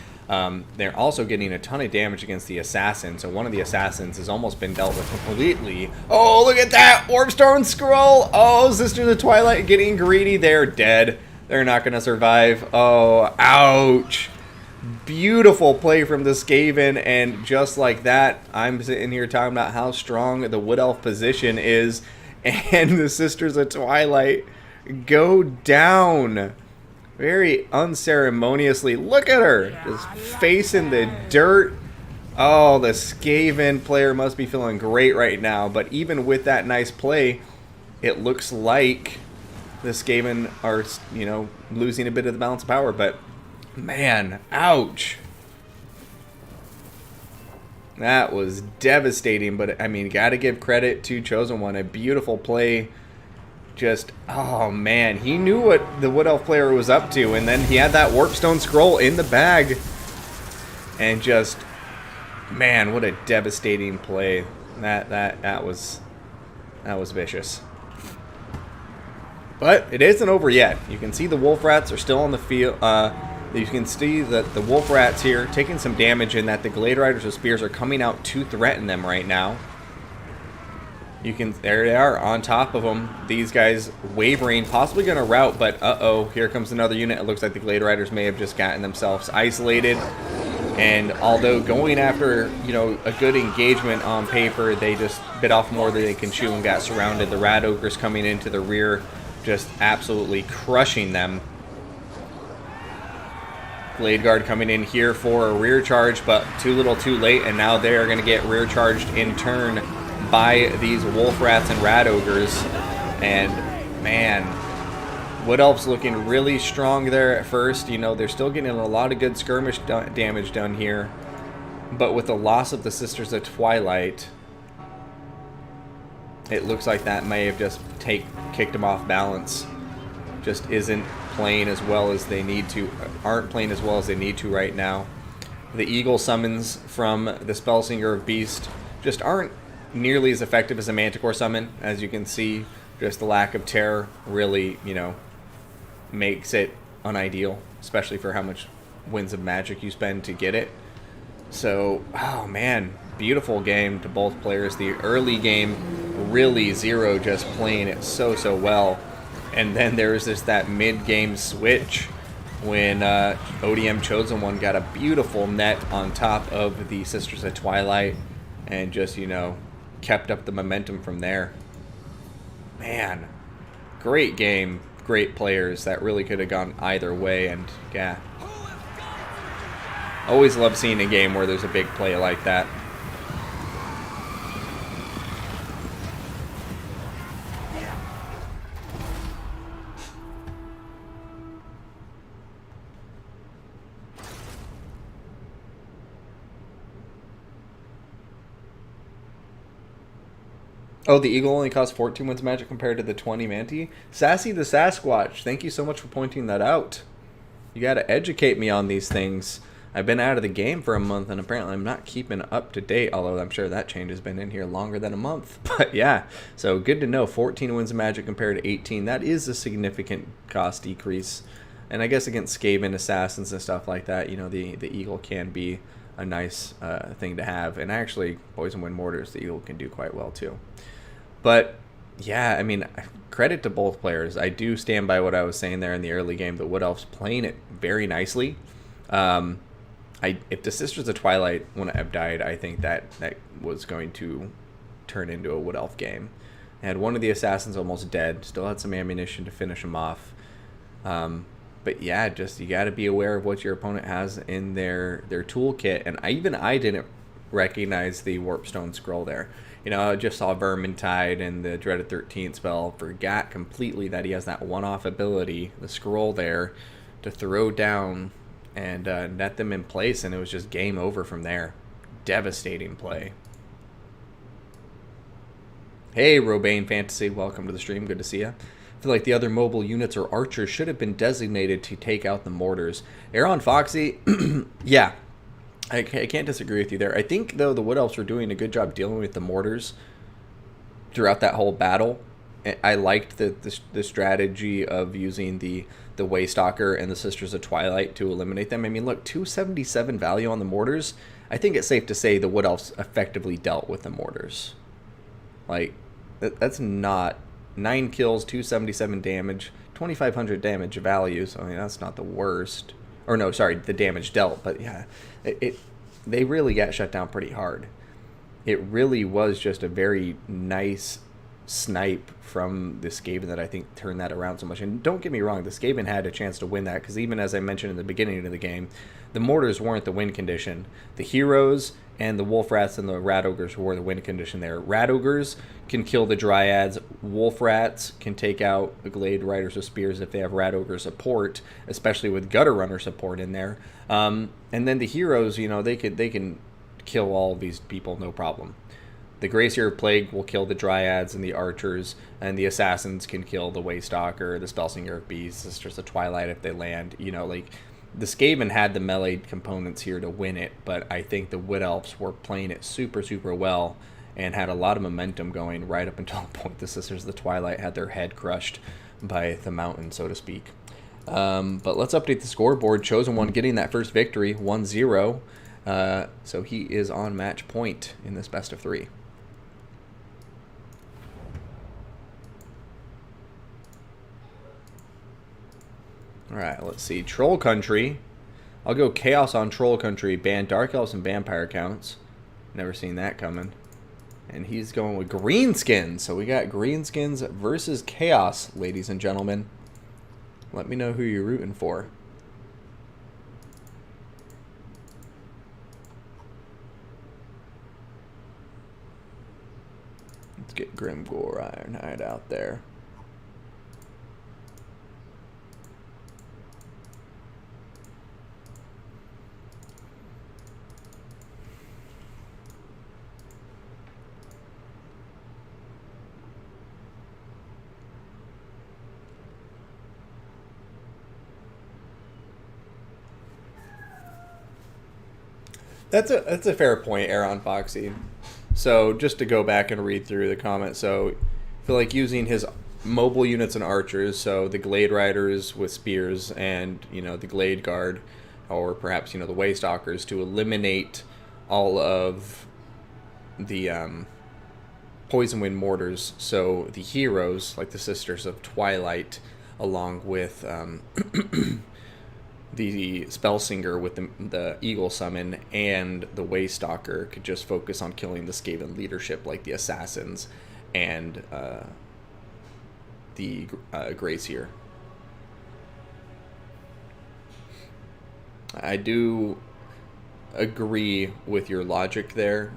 They're also getting a ton of damage against the assassin, so one of the assassins has almost been dealt with completely. Oh, look at that! Orbstone Scroll! Oh, Sisters of Twilight getting greedy. They're dead. They're not going to survive. Oh, ouch! Beautiful play from the Skaven, and just like that, I'm sitting here talking about how strong the Wood Elf position is, and the Sisters of Twilight go down very unceremoniously. Look at her, just facing the dirt. Oh, the Skaven player must be feeling great right now, but even with that nice play, it looks like the Skaven are, you know, losing a bit of the balance of power, but man, ouch. That was devastating, but I mean, gotta give credit to Chosen One. A beautiful play. Just, oh man, he knew what the Wood Elf player was up to, and then he had that Warpstone Scroll in the bag. And just, man, what a devastating play. That was vicious. But it isn't over yet. You can see the Wolf Rats are still on the field. You can see that the Wolf Rats here taking some damage, and that the Glade Riders with Spears are coming out to threaten them right now. There they are on top of them. These guys wavering, possibly going to rout, but uh-oh, here comes another unit. It looks like the Glade Riders may have just gotten themselves isolated. And although going after, you know, a good engagement on paper, they just bit off more than they can chew and got surrounded. The Rat Ogres coming into the rear, just absolutely crushing them. Glade Guard coming in here for a rear charge, but too little too late, and now they're going to get rear charged in turn by these Wolf Rats and Rat Ogres. And man, Wood Elves looking really strong there at first. You know, they're still getting a lot of good skirmish damage done here, but with the loss of the Sisters of Twilight, it looks like that may have just kicked them off balance. Just isn't playing as well as they need to, aren't playing as well as they need to right now. The Eagle summons from the Spellsinger of Beast just aren't nearly as effective as a Manticore summon. As you can see, just the lack of terror really, you know, makes it unideal, especially for how much Winds of Magic you spend to get it. So, oh man, beautiful game to both players. The early game, really Zero just playing it so well. And then there was just that mid-game switch when ODM Chosen One got a beautiful net on top of the Sisters of Twilight and just, you know, kept up the momentum from there. Man, great game, great players. That really could have gone either way, and yeah. Always love seeing a game where there's a big play like that. Oh, the Eagle only costs 14 Winds Magic compared to the 20 Manti? Sassy the Sasquatch, thank you so much for pointing that out. You gotta educate me on these things. I've been out of the game for a month, and apparently I'm not keeping up to date, although I'm sure that change has been in here longer than a month. But yeah, so good to know. 14 Winds of Magic compared to 18. That is a significant cost decrease. And I guess against Skaven assassins and stuff like that, you know, the Eagle can be a nice thing to have. And actually, Poison Wind Mortars, the Eagle can do quite well too. But yeah, I mean, credit to both players. I do stand by what I was saying there in the early game. The Wood Elves playing it very nicely. If the Sisters of Twilight wouldn't have died, I think that was going to turn into a Wood Elf game. Had one of the assassins almost dead. Still had some ammunition to finish him off. But yeah, just you got to be aware of what your opponent has in their toolkit. And I didn't recognize the Warpstone Scroll there. You know, I just saw Vermintide and the Dreaded 13th spell. Forgot completely that he has that one-off ability, the scroll there, to throw down and net them in place. And it was just game over from there. Devastating play. Hey, Robane Fantasy, welcome to the stream. Good to see you. I feel like the other mobile units or archers should have been designated to take out the mortars. Aaron Foxy, yeah, I can't disagree with you there. I think, though, the Wood Elves were doing a good job dealing with the mortars throughout that whole battle. I liked the strategy of using the Waystalker and the Sisters of Twilight to eliminate them. I mean, look, 277 value on the mortars. I think it's safe to say the Wood Elves effectively dealt with the mortars. Like, that's not... 9 kills, 277 damage, 2,500 damage value. So I mean, that's not the worst. Or no, sorry, the damage dealt. But yeah, they really got shut down pretty hard. It really was just a very nice snipe from the Skaven that I think turned that around so much. And don't get me wrong, the Skaven had a chance to win that because even as I mentioned in the beginning of the game, the mortars weren't the win condition. The heroes and the wolf rats and the rat ogres were the win condition there. Rat ogres can kill the dryads. Wolf rats can take out the glade riders with spears if they have rat ogre support, especially with gutter runner support in there. And then the heroes, you know, they can kill all of these people no problem. The Gracier Plague will kill the dryads and the archers, and the assassins can kill the Waystalker, the Spellsinger of Beasts, Sisters of Twilight if they land. You know, like, the Skaven had the melee components here to win it, but I think the Wood Elves were playing it super, super well and had a lot of momentum going right up until the point the Sisters of the Twilight had their head crushed by the mountain, so to speak. But let's update the scoreboard. Chosen One getting that first victory, 1-0. So he is on match point in this best of 3. Alright, let's see. Troll Country. I'll go Chaos on Troll Country. Ban Dark Elves and Vampire counts. Never seen that coming. And he's going with Greenskins. So we got Greenskins versus Chaos, ladies and gentlemen. Let me know who you're rooting for. Let's get Grimgore Ironhide out there. That's a fair point, Aaron Foxy. So just to go back and read through the comments, so I feel like using his mobile units and archers, so the Glade Riders with spears and, you know, the Glade Guard, or perhaps, you know, the Waystalkers to eliminate all of the Poison Wind mortars. So the heroes, like the Sisters of Twilight, along with the Spellsinger with the Eagle Summon and the Waystalker could just focus on killing the Skaven leadership like the Assassins and the Gracier. I do agree with your logic there.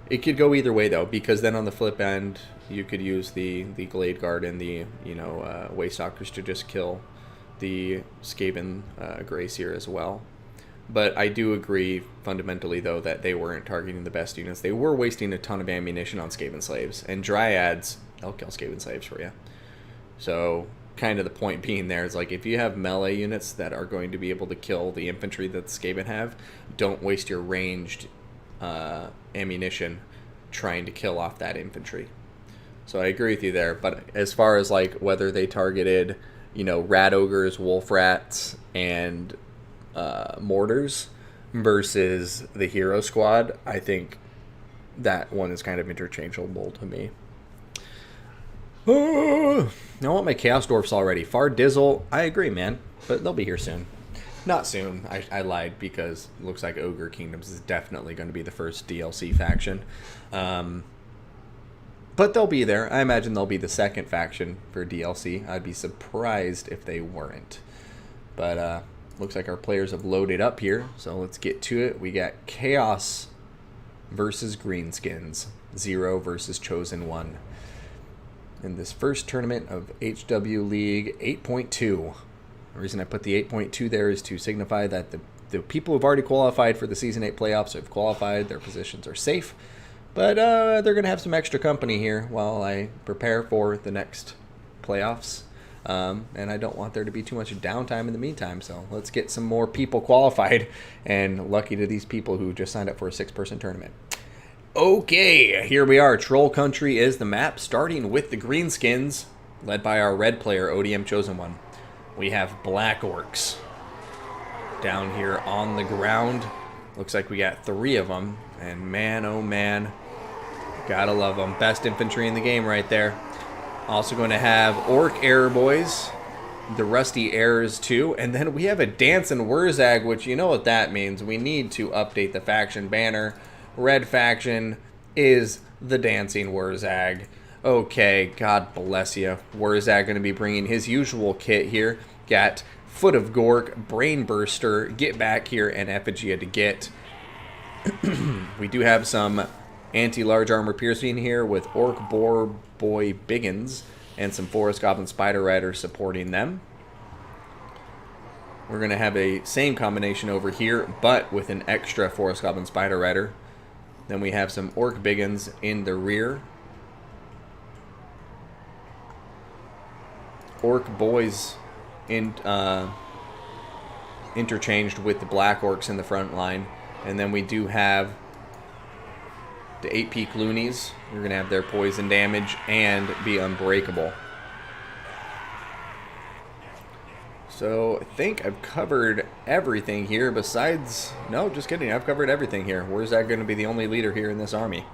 It could go either way though, because then on the flip end you could use the Glade Guard and the Waystalkers to just kill the Skaven Gracier as well. But I do agree fundamentally though that they weren't targeting the best units. They were wasting a ton of ammunition on Skaven slaves, and Dryads, they'll kill Skaven slaves for you. So kind of the point being there is, like, if you have melee units that are going to be able to kill the infantry that the Skaven have, don't waste your ranged ammunition trying to kill off that infantry. So I agree with you there. But as far as like whether they targeted, you know, rat ogres, wolf rats, and mortars versus the hero squad, I think that one is kind of interchangeable to me. I want my Chaos Dwarfs already. Far Dizzle, I agree, man, but they'll be here soon. Not soon. I lied, because it looks like Ogre Kingdoms is definitely going to be the first DLC faction. But but they'll be there. I imagine they'll be the second faction for DLC. I'd be surprised if they weren't. But looks like our players have loaded up here, so let's get to it. We got Chaos versus Greenskins, 0 versus Chosen 1. In this first tournament of HW League 8.2. The reason I put the 8.2 there is to signify that the people who've already qualified for the Season 8 playoffs have qualified. Their positions are safe. But they're going to have some extra company here while I prepare for the next playoffs. And I don't want there to be too much downtime in the meantime. So let's get some more people qualified. And lucky to these people who just signed up for a 6-person tournament. Okay, here we are. Troll Country is the map, starting with the Greenskins, led by our red player, ODM Chosen One. We have Black Orcs down here on the ground. Looks like we got 3 of them. And man, oh man, gotta love them. Best infantry in the game right there. Also going to have Orc Air Boys, the Rusty Airs too. And then we have a Dancing Wurzag, which you know what that means. We need to update the faction banner. Red faction is the Dancing Wurzag. Okay, God bless you. Wurzag going to be bringing his usual kit here. Got Foot of Gork, Brain Burster, Get Back Here, and Effigy to get. We do have some anti-large armor piercing here with Orc Boar Boy Biggins and some Forest Goblin Spider Riders supporting them. We're going to have a same combination over here, but with an extra Forest Goblin Spider Rider. Then we have some Orc Biggins in the rear. Orc Boys interchanged with the Black Orcs in the front line. And then we do have the 8 Peak Loonies. You're going to have their poison damage and be unbreakable. So I think I've covered everything here besides... No, just kidding. I've covered everything here. Where's that going to be the only leader here in this army?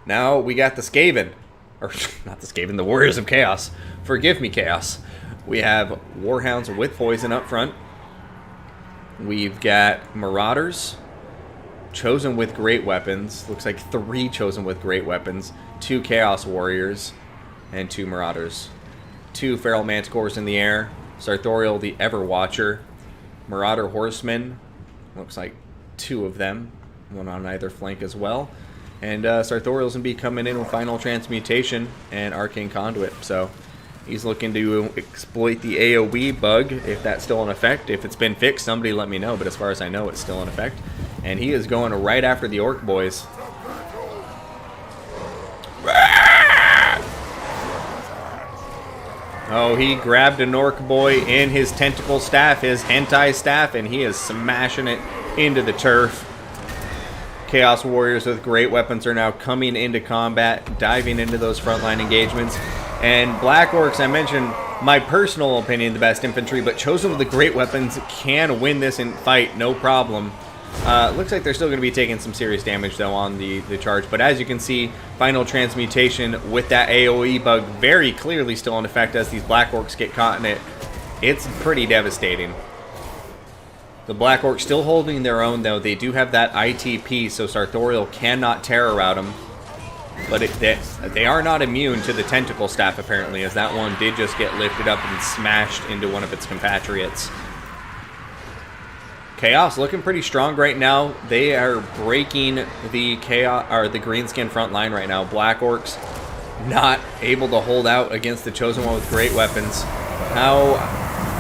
Now we got the Skaven. Or not the Skaven, the Warriors of Chaos. Forgive me, Chaos. We have Warhounds with poison up front. We've got Marauders. Chosen with great weapons. Looks like 3 chosen with great weapons. 2 Chaos Warriors. And 2 Marauders. 2 Feral Manticores in the air. Sartorial the Everwatcher. Marauder Horsemen. Looks like 2 of them. 1 on either flank as well. And Sartorial's going to be coming in with Final Transmutation and Arcane Conduit. So he's looking to exploit the AoE bug, if that's still in effect. If it's been fixed, somebody let me know. But as far as I know, it's still in effect. And he is going right after the Orc Boys. Oh, he grabbed an Orc Boy in his tentacle staff, his hentai staff, and he is smashing it into the turf. Chaos Warriors with great weapons are now coming into combat, diving into those frontline engagements. And Black Orcs, I mentioned, my personal opinion, the best infantry, but chosen with the great weapons can win this in fight, no problem. Looks like they're still going to be taking some serious damage, though, on the charge. But as you can see, Final Transmutation with that AoE bug very clearly still in effect as these Black Orcs get caught in it. It's pretty devastating. The Black Orcs still holding their own, though. They do have that ITP, so Sartorial cannot terror out them. But they are not immune to the Tentacle Staff, apparently, as that one did just get lifted up and smashed into one of its compatriots. Chaos looking pretty strong right now. They are breaking the Chaos or the Greenskin front line right now. Black Orcs not able to hold out against the Chosen One with great weapons. How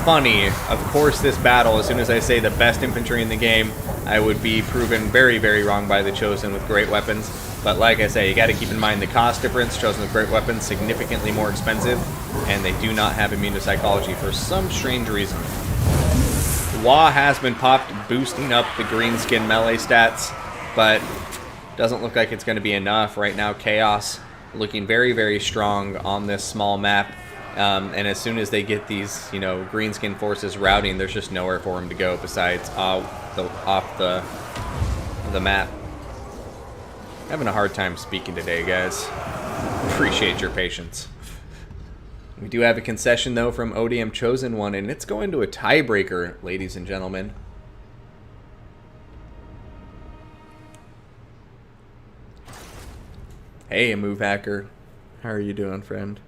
funny. Of course, this battle, as soon as I say the best infantry in the game, I would be proven very, very wrong by the Chosen with great weapons. But like I say, you got to keep in mind the cost difference. Chosen with great weapons, significantly more expensive, and they do not have immune to psychology for some strange reason. Law has been popped, boosting up the Greenskin melee stats, but doesn't look like it's going to be enough. Right now, Chaos looking very, very strong on this small map. And as soon as they get these, Greenskin forces routing, there's just nowhere for them to go besides off the map. Having a hard time speaking today, guys. Appreciate your patience. We do have a concession, though, from ODM Chosen One, and it's going to a tiebreaker, ladies and gentlemen. Hey, a move hacker. How are you doing, friend?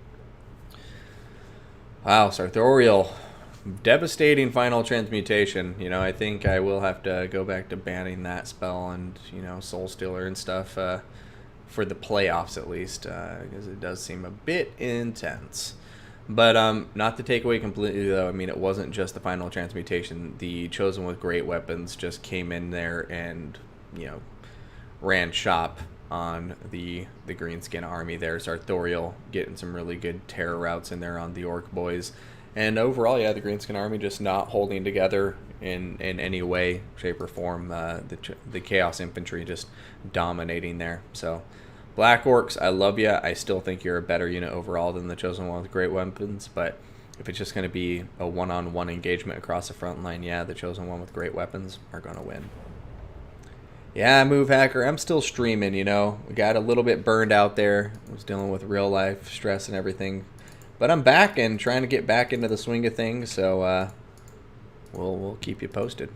Wow, Sartorial. Devastating final transmutation. You know, I think I will have to go back to banning that spell and, you know, Soul Stealer and stuff for the playoffs at least, because it does seem a bit intense. But not to take away completely, though. I mean, it wasn't just the final transmutation. The Chosen with Great Weapons just came in there and, you know, ran shop on the Greenskin army there. Sartorial getting some really good terror routes in there on the Orc boys. And overall, yeah, the Greenskin army just not holding together in any way, shape, or form. The Chaos Infantry just dominating there. So, Black Orcs, I love you. I still think you're a better unit overall than the Chosen One with Great Weapons. But if it's just going to be a one-on-one engagement across the front line, yeah, the Chosen One with Great Weapons are going to win. Yeah, Move Hacker, I'm still streaming, you know. Got a little bit burned out there. I was dealing with real life stress and everything. But I'm back and trying to get back into the swing of things, so we'll keep you posted.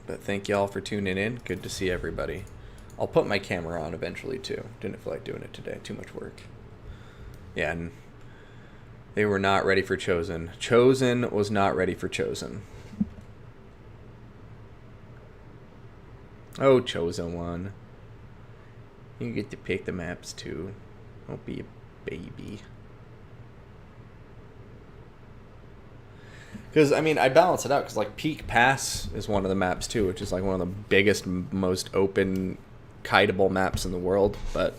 But thank y'all for tuning in. Good to see everybody. I'll put my camera on eventually too. Didn't feel like doing it today. Too much work. Yeah, and they were not ready for Chosen. Chosen was not ready for Chosen. Oh, Chosen One. You get to pick the maps too. Don't be a baby. Because, I mean, I balance it out. Because, like, Peak Pass is one of the maps too, which is, like, one of the biggest, most open, kiteable maps in the world. But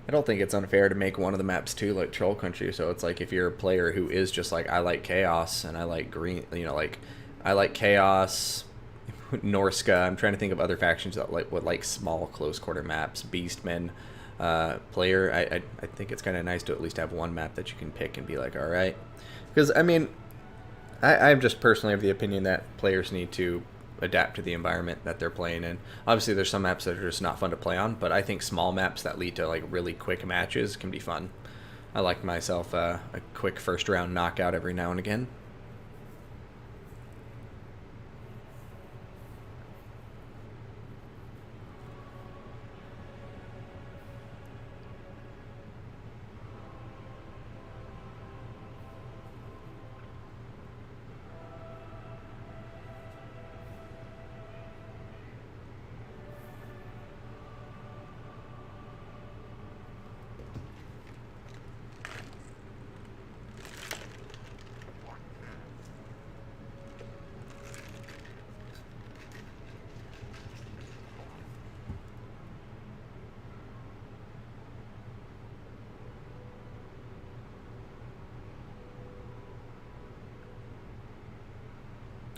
I don't think it's unfair to make one of the maps too, like Troll Country. So it's like if you're a player who is just like, I like Chaos and I like Green, you know, like, I like Chaos, Norska. I'm trying to think of other factions that like small close quarter maps. Beastmen player. I think it's kind of nice to at least have one map that you can pick and be like, all right. Because I mean, I'm just personally of the opinion that players need to adapt to the environment that they're playing in. Obviously, there's some maps that are just not fun to play on, but I think small maps that lead to like really quick matches can be fun. I like myself a quick first round knockout every now and again.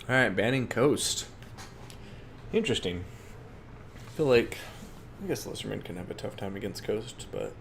Alright, banning Coast. Interesting. I feel like, I guess Lizardmen can have a tough time against Coast, but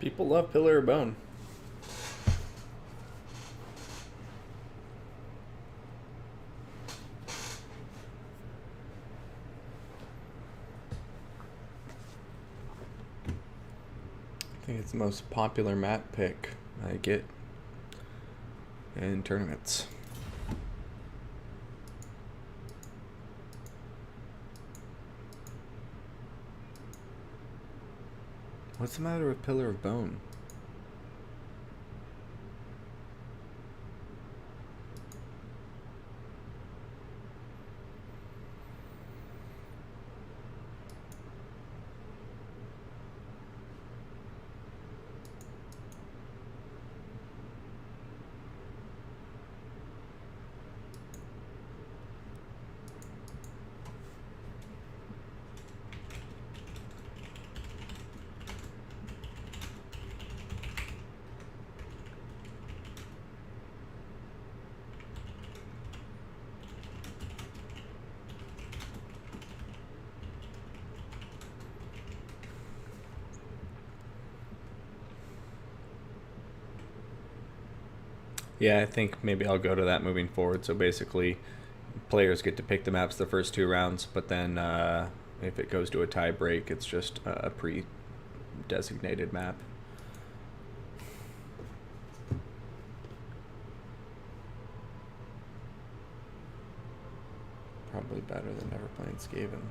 people love Pillar of Bone. I think it's the most popular map pick I get in tournaments. What's the matter with Pillar of Bone? Yeah, I think maybe I'll go to that moving forward. So basically, players get to pick the maps the first 2 rounds, but then if it goes to a tie break, it's just a pre-designated map. Probably better than never playing Skaven.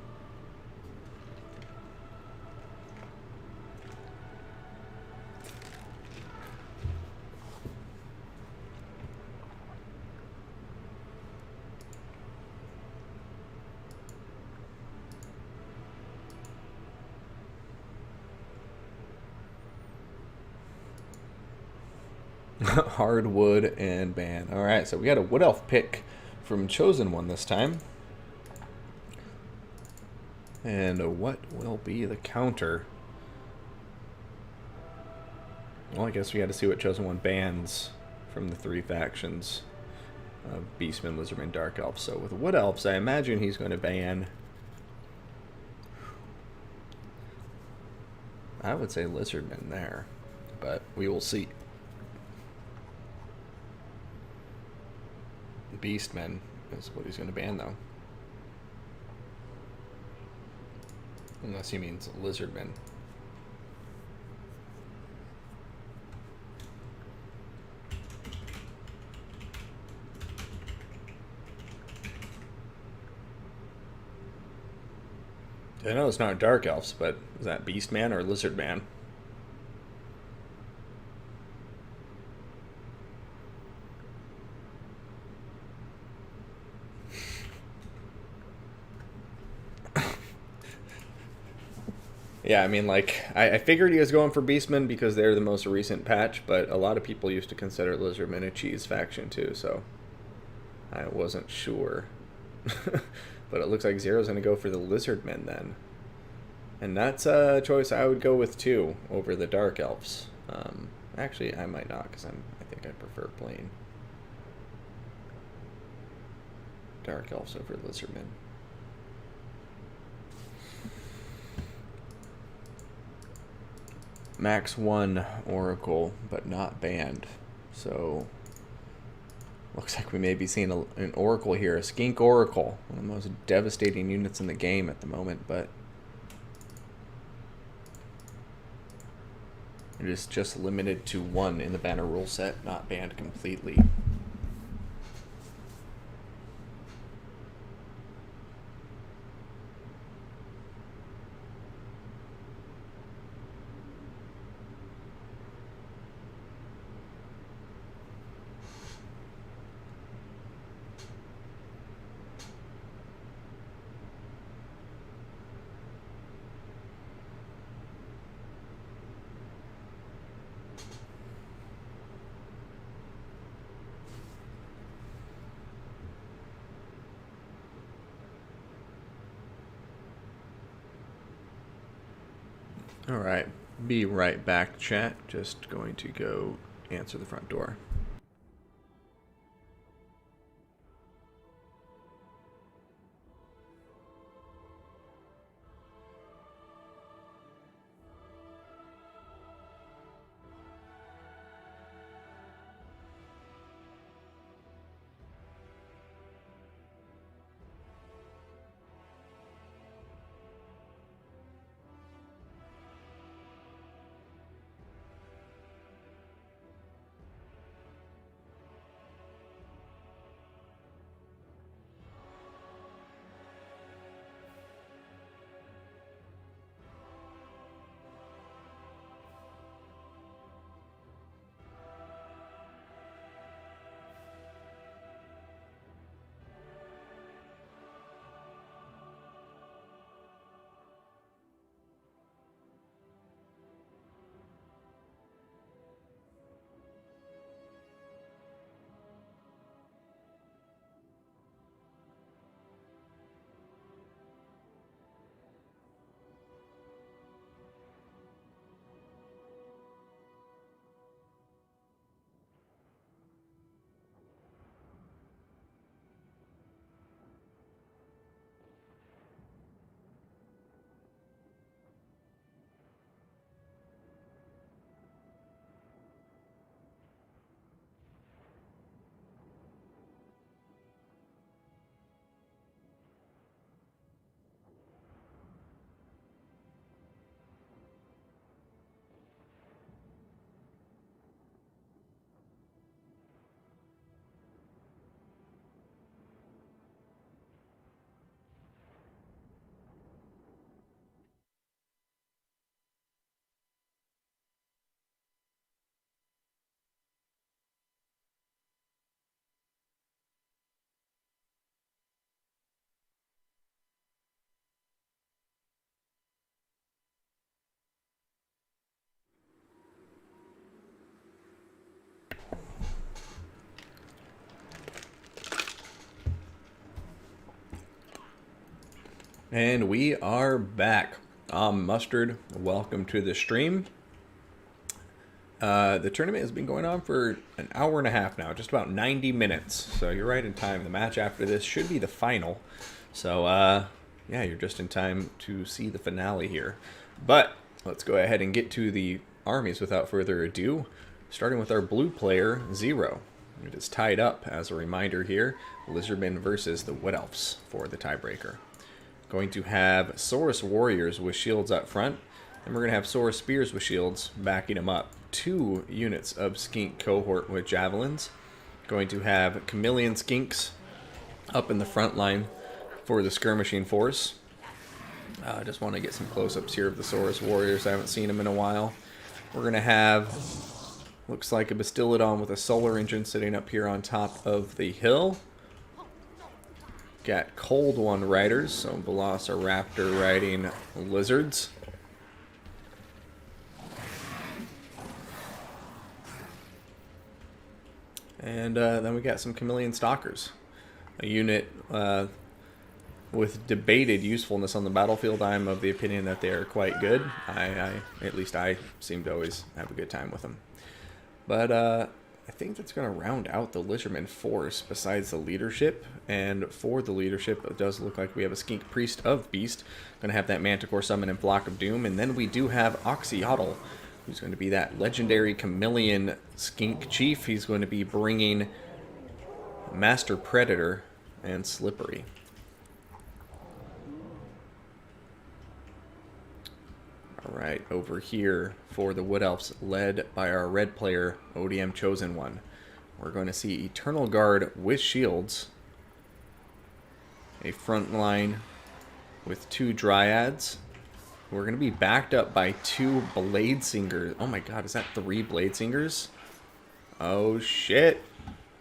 Hardwood and ban. Alright, so we got a Wood Elf pick from Chosen One this time. And what will be the counter? Well, I guess we got to see what Chosen One bans from the 3 factions of Beastmen, Lizardmen, Dark Elves. So with Wood Elves, I imagine he's going to ban, I would say, Lizardmen there, but we will see. Beastmen is what he's going to ban, though. Unless he means Lizardmen. I know it's not Dark Elves, but is that Beastman or Lizardman? Yeah, I mean, like, I figured he was going for Beastmen because they're the most recent patch, but a lot of people used to consider Lizardmen a cheese faction too, so I wasn't sure. But it looks like Zero's going to go for the Lizardmen then. And that's a choice I would go with too, over the Dark Elves. Actually, I might not, because I think I prefer playing Dark Elves over Lizardmen. Max 1 Oracle, but not banned. So, looks like we may be seeing an Oracle here. A Skink Oracle. One of the most devastating units in the game at the moment, but it is just limited to 1 in the banner rule set, not banned completely. Alright, be right back, chat. Just going to go answer the front door. And we are back. Mustard, welcome to the stream. The tournament has been going on for an hour and a half now, just about 90 minutes. So you're right in time. The match after this should be the final. So, yeah, you're just in time to see the finale here. But let's go ahead and get to the armies without further ado, starting with our blue player, Zero. It is tied up, as a reminder here, Lizardmen versus the Wood Elves for the tiebreaker. Going to have Saurus Warriors with shields up front, and we're going to have Saurus Spears with shields backing them up. 2 units of Skink Cohort with Javelins. Going to have Chameleon Skinks up in the front line for the Skirmishing Force. I just want to get some close-ups here of the Saurus Warriors. I haven't seen them in a while. We're going to have, looks like a Bastillodon with a solar engine sitting up here on top of the hill. Got Cold One Riders, so Velociraptor riding lizards. And then we got some Chameleon Stalkers. A unit with debated usefulness on the battlefield. I'm of the opinion that they are quite good. At least I seem to always have a good time with them. But I think that's going to round out the Lizardman force besides the leadership. And for the leadership, it does look like we have a Skink Priest of Beast. Going to have that Manticore summon and Block of Doom. And then we do have Oxyotl, who's going to be that legendary Chameleon Skink Chief. He's going to be bringing Master Predator and Slippery. Alright, over here for the Wood Elves, led by our red player, ODM Chosen One. We're going to see Eternal Guard with shields. A front line with 2 Dryads. We're going to be backed up by 2 Blade Singers. Oh my god, is that 3 Blade Singers? Oh shit.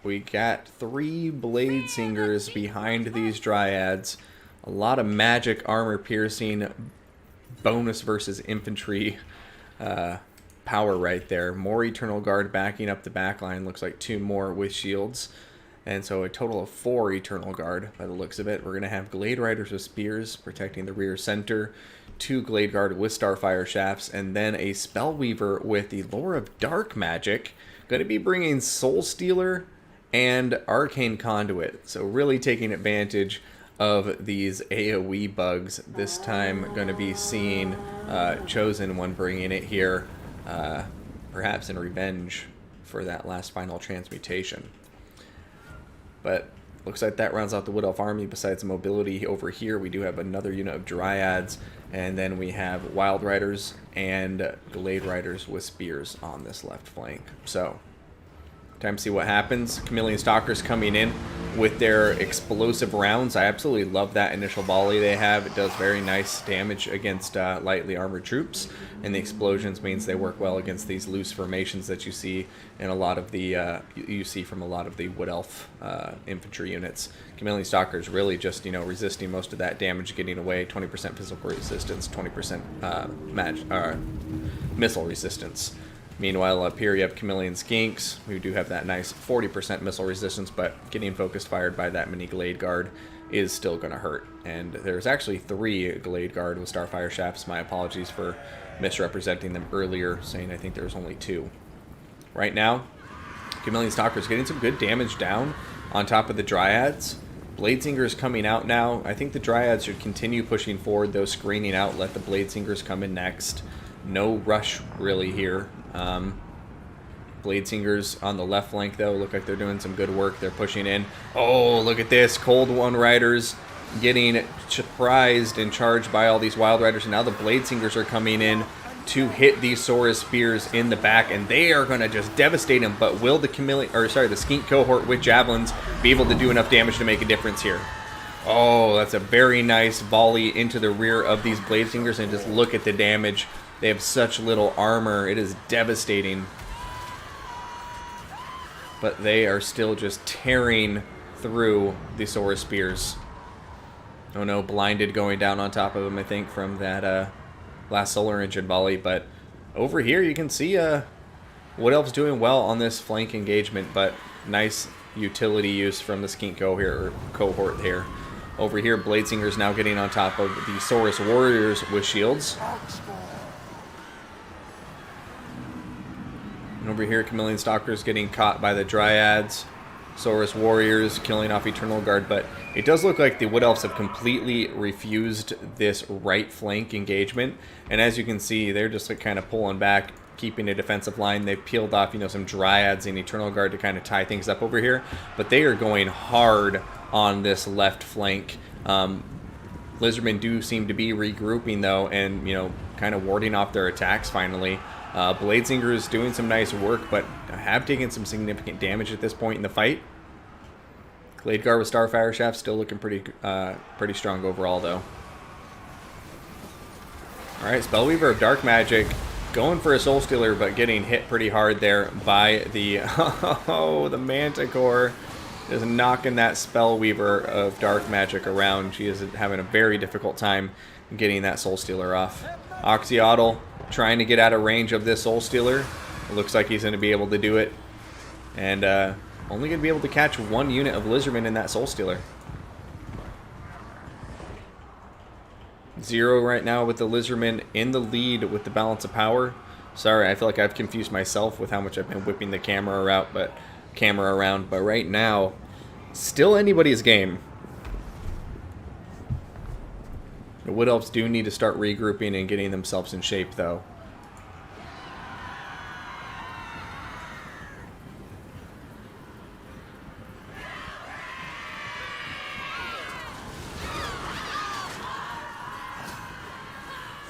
We got 3 Blade Singers behind these Dryads. A lot of magic armor piercing bonus versus infantry power right there. More Eternal Guard backing up the back line. Looks like 2 more with shields. And so a total of 4 Eternal Guard by the looks of it. We're going to have Glade Riders with spears protecting the rear center. 2 Glade Guard with Starfire shafts. And then a Spellweaver with the Lore of Dark Magic. Going to be bringing Soul Stealer and Arcane Conduit. So really taking advantage of these AoE bugs. This time going to be seeing Chosen One bringing it here, perhaps in revenge for that last final transmutation. But looks like that rounds out the Wood Elf army. Besides mobility over here, we do have another unit of Dryads, and then we have Wild Riders and Glade Riders with spears on this left flank. So time to see what happens. Chameleon Stalkers coming in with their explosive rounds. I absolutely love that initial volley they have. It does very nice damage against lightly armored troops, and the explosions means they work well against these loose formations that you see in a lot of the you see from a lot of the Wood Elf infantry units. Chameleon Stalkers really just resisting most of that damage, getting away. 20% physical resistance, 20% missile resistance. Meanwhile, up here you have Chameleon Skinks, who do have that nice 40% missile resistance, but getting focused fired by that mini Glade Guard is still going to hurt. And there's actually 3 Glade Guard with Starfire shafts. My apologies for misrepresenting them earlier, saying I think there's only 2. Right now, Chameleon Stalker's getting some good damage down on top of the Dryads. Bladesingers coming out now. I think the Dryads should continue pushing forward, though, screening out, let the Bladesingers come in next. No rush really here. Bladesingers on the left flank, though, look like they're doing some good work. They're pushing in. Oh, look at this. Cold One Riders getting surprised and charged by all these Wild Riders. And now the Bladesingers are coming in to hit these Saurus Spears in the back, and they are going to just devastate them. But will the Skink Cohort with Javelins be able to do enough damage to make a difference here? Oh, that's a very nice volley into the rear of these Bladesingers, and just look at the damage. They have such little armor. It is devastating. But they are still just tearing through the Saurus Spears. Oh no, blinded going down on top of them, I think, from that last solar engine volley. But over here you can see Wood Elves doing well on this flank engagement, but nice utility use from the Skink cohort here. Over here, Bladesinger's now getting on top of the Saurus Warriors with shields. And over here, Chameleon Stalker's getting caught by the Dryads. Saurus Warriors killing off Eternal Guard, but it does look like the Wood Elves have completely refused this right flank engagement. And as you can see, they're just like kind of pulling back, keeping a defensive line. They've peeled off, you know, some Dryads and Eternal Guard to kind of tie things up over here. But they are going hard on this left flank. Lizardmen do seem to be regrouping, though, and, you know, kind of warding off their attacks finally. Bladesinger is doing some nice work, but have taken some significant damage at this point in the fight. Glade Guard with Starfire Shaft still looking pretty strong overall, though. Alright, Spellweaver of Dark Magic going for a Soul Stealer, but getting hit pretty hard there by the... Oh, the Manticore is knocking that Spellweaver of Dark Magic around. She is having a very difficult time getting that Soul Stealer off. Oxyotl trying to get out of range of this Soul Stealer. It looks like he's going to be able to do it. And only going to be able to catch one unit of Lizardmen in that Soul Stealer. 0 right now with the Lizardmen in the lead with the balance of power. Sorry, I feel like I've confused myself with how much I've been whipping the camera around. But right now, still anybody's game. The Wood Elves do need to start regrouping and getting themselves in shape, though.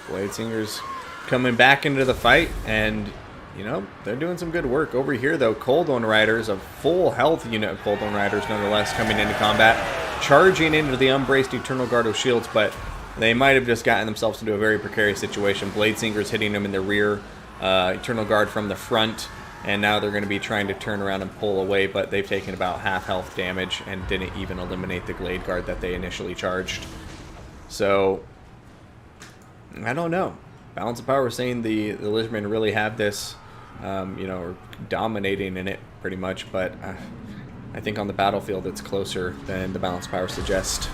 Bladesinger's coming back into the fight, and, you know, they're doing some good work. Over here, though, Cold One Riders, a full health unit of Cold One Riders, nonetheless, coming into combat, charging into the Unbraced Eternal Guard of Shields, but they might have just gotten themselves into a very precarious situation. Bladesinger's hitting them in the rear, Eternal Guard from the front, and now they're going to be trying to turn around and pull away, but they've taken about half health damage and didn't even eliminate the Glade Guard that they initially charged. So, I don't know. Balance of Power is saying the Lizardmen really have this, you know, are dominating in it pretty much, but I think on the battlefield it's closer than the Balance of Power suggests.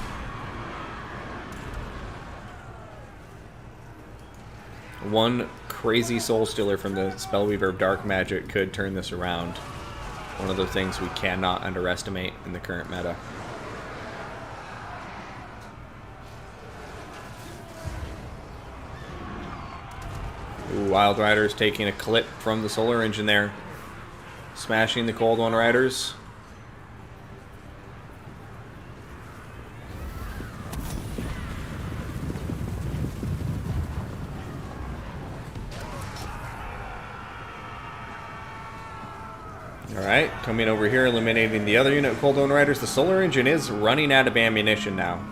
One crazy Soul Stealer from the Spellweaver of Dark Magic could turn this around. One of the things we cannot underestimate in the current meta. Ooh, Wild Riders taking a clip from the Solar Engine there. Smashing the Cold One Riders. Alright, coming over here, eliminating the other unit of Cold One Riders. The Solar Engine is running out of ammunition now.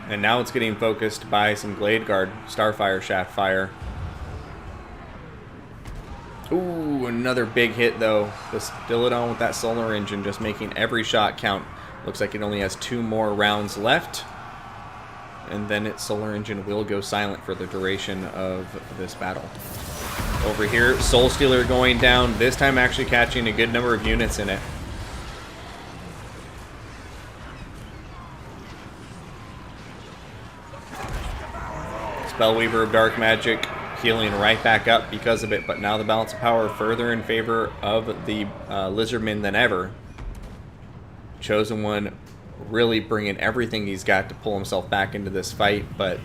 And now it's getting focused by some Glade Guard, Starfire Shaft fire. Ooh, another big hit, though. The Stilodon with that Solar Engine just making every shot count. Looks like it only has 2 more rounds left. And then its Solar Engine will go silent for the duration of this battle. Over here, Soul Stealer going down. This time actually catching a good number of units in it. Spellweaver of Dark Magic healing right back up because of it, but now the balance of power further in favor of the Lizardmen than ever. Chosen One really bringing everything he's got to pull himself back into this fight, but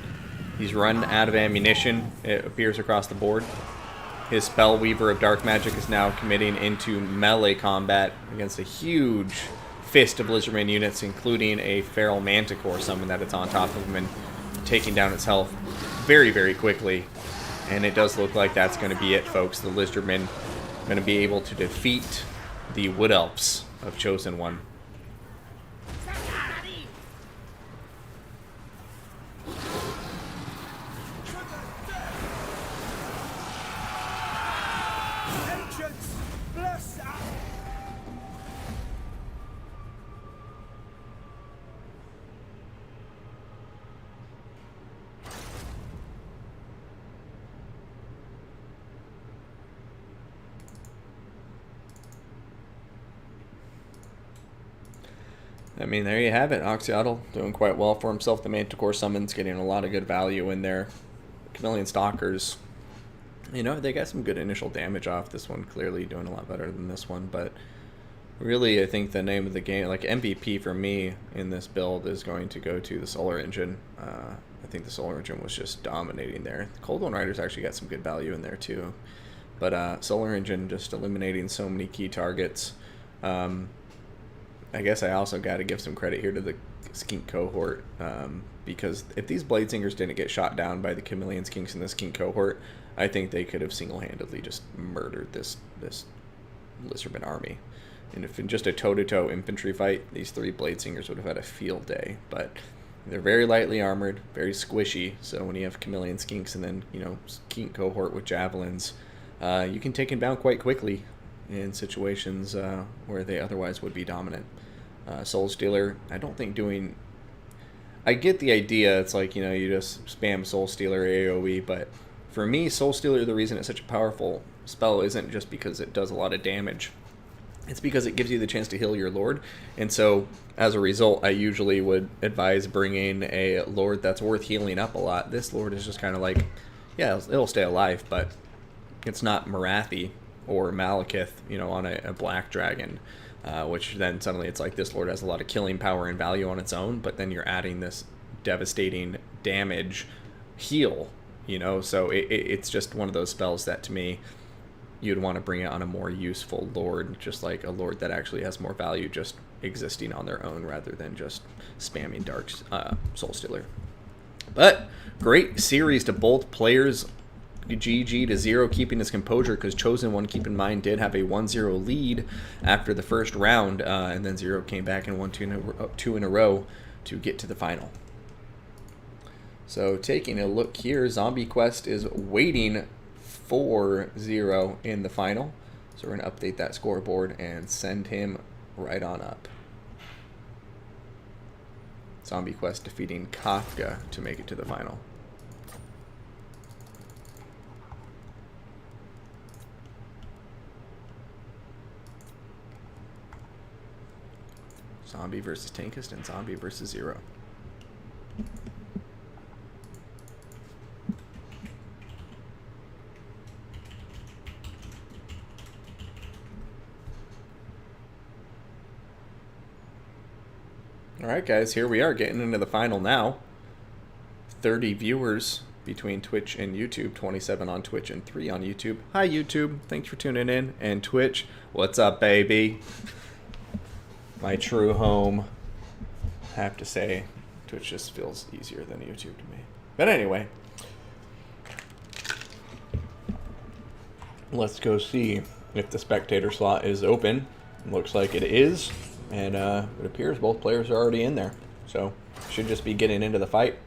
he's run out of ammunition, it appears, across the board. His Spellweaver of Dark Magic is now committing into melee combat against a huge fist of Lizardmen units, including a Feral Manticore summon that it's on top of him and taking down its health very, very quickly. And it does look like that's going to be it, folks. The Lizardmen are going to be able to defeat the Wood Elves of Chosen One. I mean, there you have it. Oxyotl doing quite well for himself. The Manticore summons getting a lot of good value in there. Chameleon Stalkers, you know, they got some good initial damage off. This one clearly doing a lot better than this one, but really I think the name of the game, like MVP for me in this build, is going to go to the Solar Engine. I think the Solar Engine was just dominating there. The Cold One Riders actually got some good value in there too. But Solar Engine just eliminating so many key targets. I guess I also got to give some credit here to the Skink cohort, because if these Bladesingers didn't get shot down by the Chameleon Skinks in the Skink cohort, I think they could have single-handedly just murdered this Lizardman army. And if in just a toe-to-toe infantry fight, these 3 Bladesingers would have had a field day. But they're very lightly armored, very squishy, so when you have Chameleon Skinks and then, you know, Skink cohort with javelins, you can take them down quite quickly in situations where they otherwise would be dominant. Soul Stealer, I don't think doing... I get the idea, it's like, you know, you just spam Soul Stealer AoE, but for me, Soul Stealer, the reason it's such a powerful spell isn't just because it does a lot of damage. It's because it gives you the chance to heal your Lord, and so, as a result, I usually would advise bringing a Lord that's worth healing up a lot. This Lord is just kind of like, yeah, it'll stay alive, but it's not Marathi or Malekith, you know, on a black dragon, which then suddenly it's like this Lord has a lot of killing power and value on its own, but then you're adding this devastating damage heal, you know, so it's just one of those spells that to me you'd want to bring it on a more useful Lord, just like a Lord that actually has more value just existing on their own rather than just spamming Dark Soul Stealer. But great series to both players. GG to Zero keeping his composure, because Chosen One, keep in mind, did have a 1-0 lead after the first round, and then Zero came back and won two in a row to get to the final. So taking a look here, Zombie Quest is waiting for Zero in the final. So we're going to update that scoreboard and send him right on up. Zombie Quest defeating Kafka to make it to the final. Zombie versus Tankist and Zombie versus Zero. Alright guys, here we are getting into the final now. 30 viewers between Twitch and YouTube, 27 on Twitch and 3 on YouTube. Hi YouTube, thanks for tuning in. And Twitch, what's up baby? My true home. I have to say, Twitch just feels easier than YouTube to me. But anyway, let's go see if the spectator slot is open. Looks like it is, and it appears both players are already in there. So, should just be getting into the fight.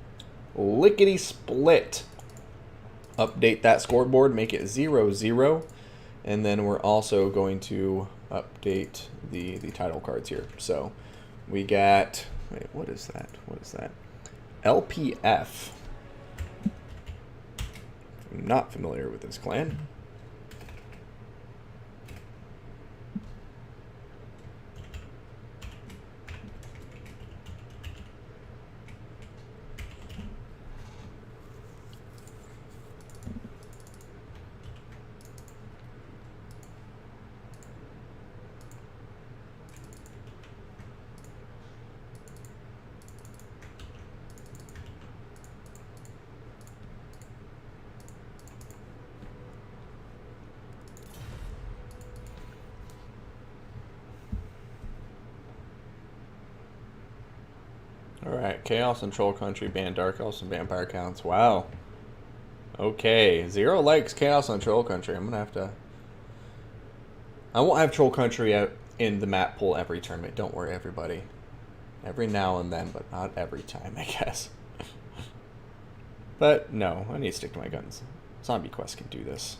Lickety split. Update that scoreboard, make it 0-0, and then we're also going to update the title cards here. So we got, wait, what is that? What is that? LPF. I'm not familiar with this clan. Alright, Chaos and Troll Country ban Dark Elves and Vampire counts. Wow. Okay, Zero likes Chaos and Troll Country. I'm gonna have to... I won't have Troll Country out in the map pool every tournament. Don't worry, everybody. Every now and then, but not every time, I guess. But, no, I need to stick to my guns. Zombie Quest can do this.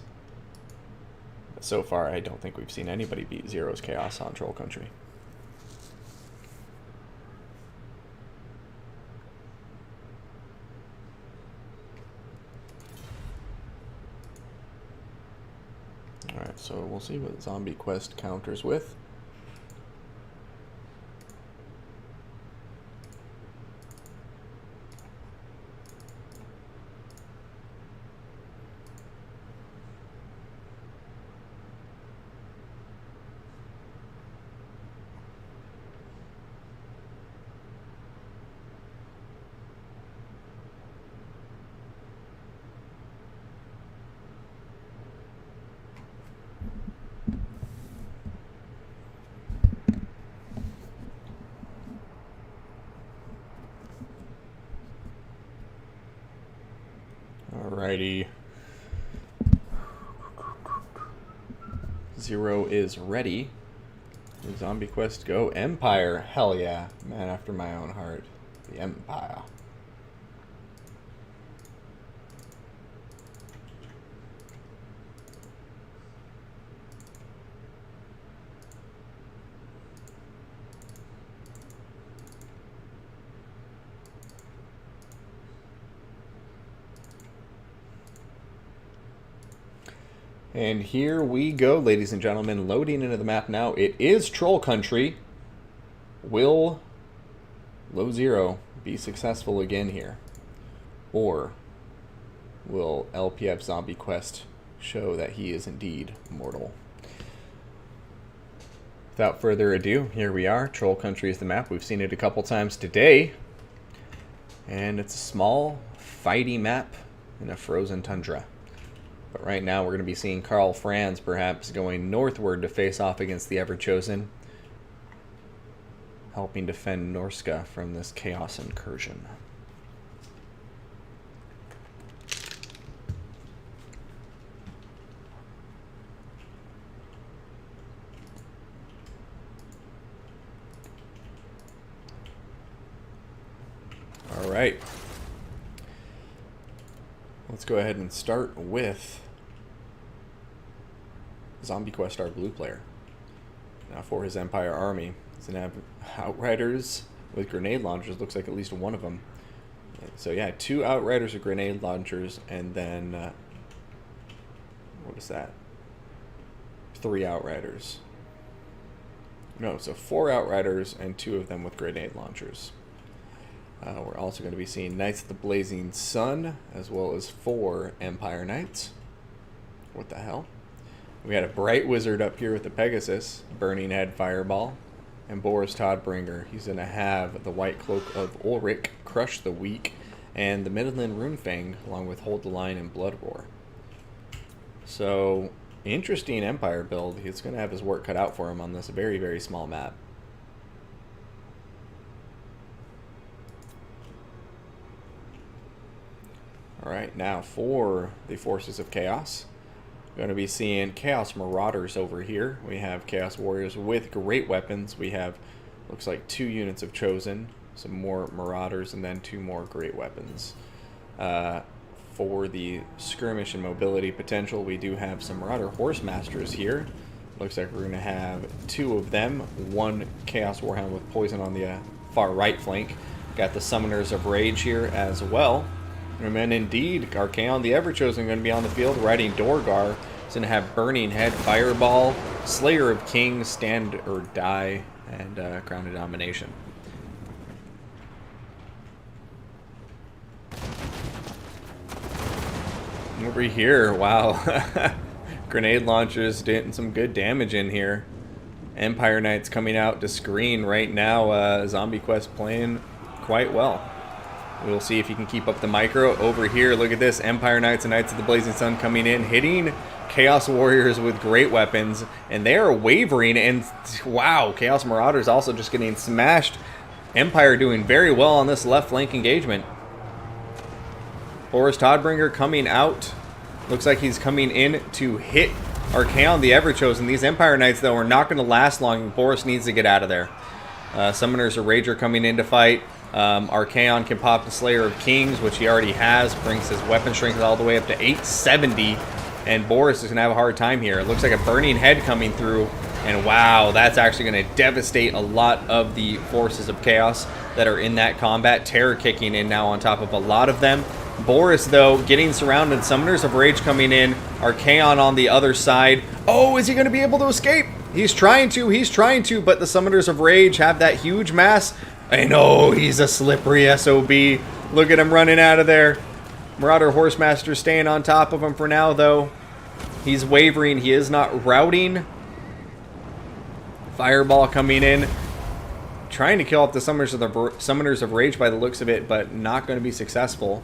But so far, I don't think we've seen anybody beat Zero's Chaos on Troll Country. Alright, so we'll see what Zombie Quest counters with. Alrighty. 0 is ready. Zombie quest go. Empire. Hell yeah. Man after my own heart. The Empire. And here we go, ladies and gentlemen, loading into the map now. It is Troll Country. Will Low Zero be successful again here? Or will LPF Zombie Quest show that he is indeed mortal? Without further ado, here we are. Troll Country is the map. We've seen it a couple times today. And it's a small, fighty map in a frozen tundra. But right now we're going to be seeing Karl Franz perhaps going northward to face off against the Everchosen, helping defend Norska from this chaos incursion. All right. Let's go ahead and start with Zombie Quest, our blue player. Now for his Empire army, he's going to have Outriders with grenade launchers. Looks like at least one of them. So yeah, 2 Outriders with grenade launchers, and then what is that? 3 Outriders. No, so 4 Outriders and 2 of them with grenade launchers. We're also going to be seeing Knights of the Blazing Sun, as well as 4 Empire Knights. What the hell? We had a Bright Wizard up here with the Pegasus, Burning Head Fireball, and Boris Todbringer. He's going to have the White Cloak of Ulrich, Crush the Weak, and the Midland Runefang, along with Hold the Line and Blood Roar. So, interesting Empire build. He's going to have his work cut out for him on this very, very small map. Alright, now for the Forces of Chaos. We're going to be seeing Chaos Marauders over here. We have Chaos Warriors with great weapons. We have, looks like 2 units of Chosen, some more Marauders, and then 2 more great weapons. For the skirmish and mobility potential, we do have some Marauder Horsemasters here. Looks like we're going to have 2 of them. 1 Chaos Warhound with poison on the far right flank. Got the Summoners of Rage here as well. And then indeed, Archaon the Everchosen going to be on the field riding Dorgar. He's going to have Burning Head, Fireball, Slayer of Kings, Stand or Die, and Crown of Domination. Over here, wow. Grenade launchers getting some good damage in here. Empire Knights coming out to screen right now. Zombie Quest playing quite well. We'll see if he can keep up the micro. Over here, look at this. Empire Knights and Knights of the Blazing Sun coming in, hitting Chaos Warriors with great weapons. And they are wavering. And wow, Chaos Marauders also just getting smashed. Empire doing very well on this left flank engagement. Boris Todbringer coming out. Looks like he's coming in to hit Archaon the Everchosen. These Empire Knights, though, are not going to last long. Boris needs to get out of there. Summoners of Rage are coming in to fight. Archaon can pop the Slayer of Kings, which he already has. Brings his weapon strength all the way up to 870. And Boris is going to have a hard time here. It looks like a Burning Head coming through. And wow, that's actually going to devastate a lot of the Forces of Chaos that are in that combat. Terror kicking in now on top of a lot of them. Boris, though, getting surrounded. Summoners of Rage coming in. Archaon on the other side. Oh, is he going to be able to escape? He's trying to, but the Summoners of Rage have that huge mass. I know, he's a slippery SOB. Look at him running out of there. Marauder Horsemaster staying on top of him for now, though. He's wavering. He is not routing. Fireball coming in. Trying to kill off the Summoners of Rage by the looks of it, but not going to be successful.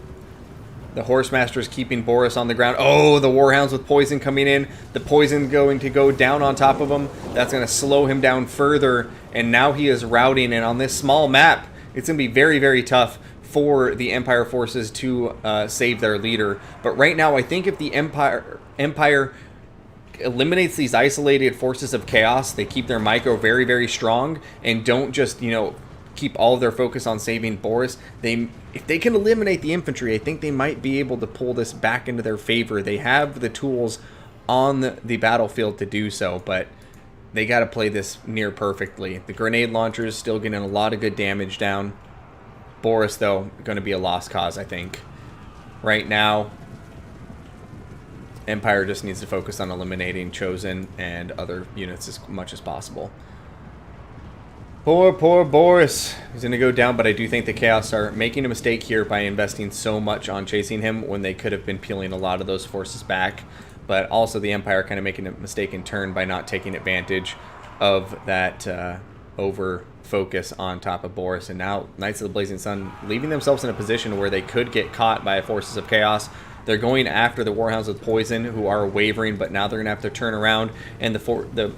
The Horsemaster is keeping Boris on the ground. Oh, the Warhounds with poison coming in. The poison going to go down on top of him. That's going to slow him down further. And now he is routing. And on this small map, it's going to be very, very tough for the Empire forces to save their leader. But right now, I think if the Empire eliminates these isolated forces of chaos, they keep their micro very, very strong and don't just, keep all of their focus on saving Boris. If they can eliminate the infantry, I think they might be able to pull this back into their favor. They have the tools on the battlefield to do so, but they got to play this near perfectly. The grenade launchers still getting a lot of good damage down. Boris, though, going to be a lost cause, I think. Right now, Empire just needs to focus on eliminating Chosen and other units as much as possible. Poor Boris. He's going to go down, but I do think the Chaos are making a mistake here by investing so much on chasing him when they could have been peeling a lot of those forces back. But also the Empire kind of making a mistake in turn by not taking advantage of that over-focus on top of Boris. And now Knights of the Blazing Sun leaving themselves in a position where they could get caught by forces of chaos. They're going after the Warhounds with poison, who are wavering, but now they're going to have to turn around, and the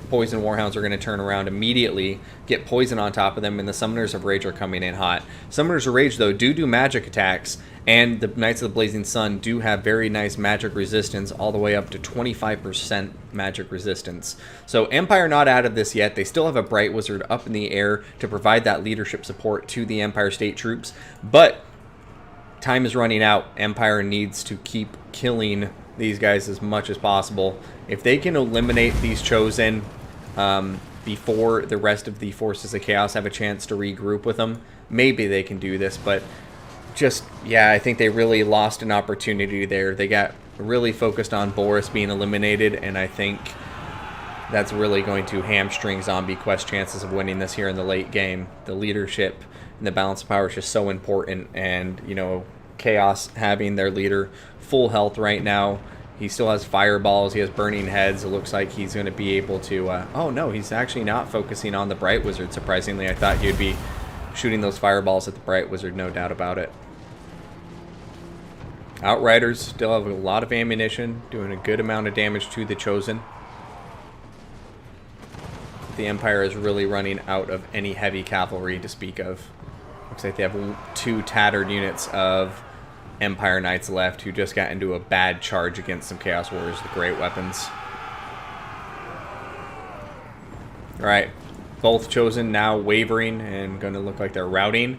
poison Warhounds are going to turn around immediately, get poison on top of them, and the Summoners of Rage are coming in hot. Summoners of Rage, though, do magic attacks, and the Knights of the Blazing Sun do have very nice magic resistance, all the way up to 25% magic resistance. So Empire not out of this yet. They still have a Bright Wizard up in the air to provide that leadership support to the Empire State troops, but time is running out. Empire needs to keep killing these guys as much as possible. If they can eliminate these Chosen before the rest of the forces of chaos have a chance to regroup with them, maybe they can do this. But I think they really lost an opportunity there. They got really focused on Boris being eliminated, and I think that's really going to hamstring Zombie Quest chances of winning this here in the late game. The leadership and the balance of power is just so important, and Chaos having their leader full health right now. He still has fireballs, he has burning heads. It looks like he's going to be able to oh no, he's actually not focusing on the Bright Wizard, surprisingly. I thought he would be shooting those fireballs at the Bright Wizard, no doubt about it. Outriders still have a lot of ammunition, doing a good amount of damage to the Chosen. The Empire is really running out of any heavy cavalry to speak of. Looks like they have 2 tattered units of Empire Knights left who just got into a bad charge against some Chaos Warriors with great weapons. Alright, both Chosen now wavering and going to look like they're routing.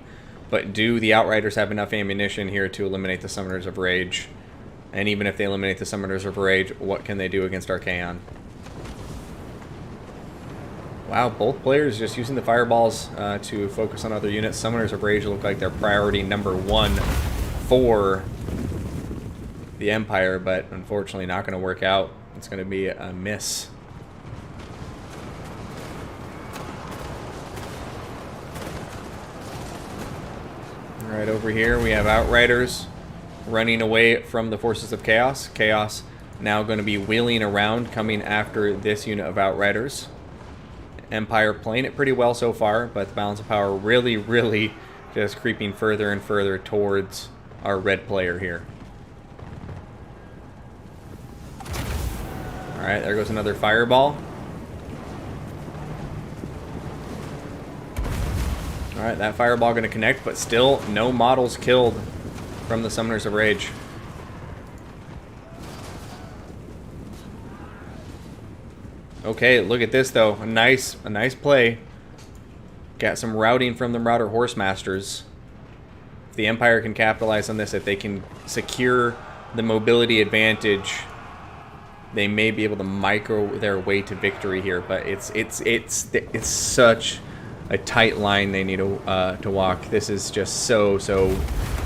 But do the Outriders have enough ammunition here to eliminate the Summoners of Rage? And even if they eliminate the Summoners of Rage, what can they do against Archaon? Wow, both players just using the fireballs to focus on other units. Summoners of Rage look like they're priority number 1 for the Empire, but unfortunately not going to work out. It's going to be a miss. Alright, over here we have Outriders running away from the forces of Chaos. Chaos now going to be wheeling around, coming after this unit of Outriders. Empire playing it pretty well so far, but the balance of power really just creeping further and further towards our red player here. Alright, there goes another fireball. Alright, that fireball going to connect, but still no models killed from the Summoners of Rage. Okay, look at this though. A nice play. Got some routing from the Router Horsemasters. If the Empire can capitalize on this, if they can secure the mobility advantage, they may be able to micro their way to victory here. But it's such a tight line they need to walk. This is just so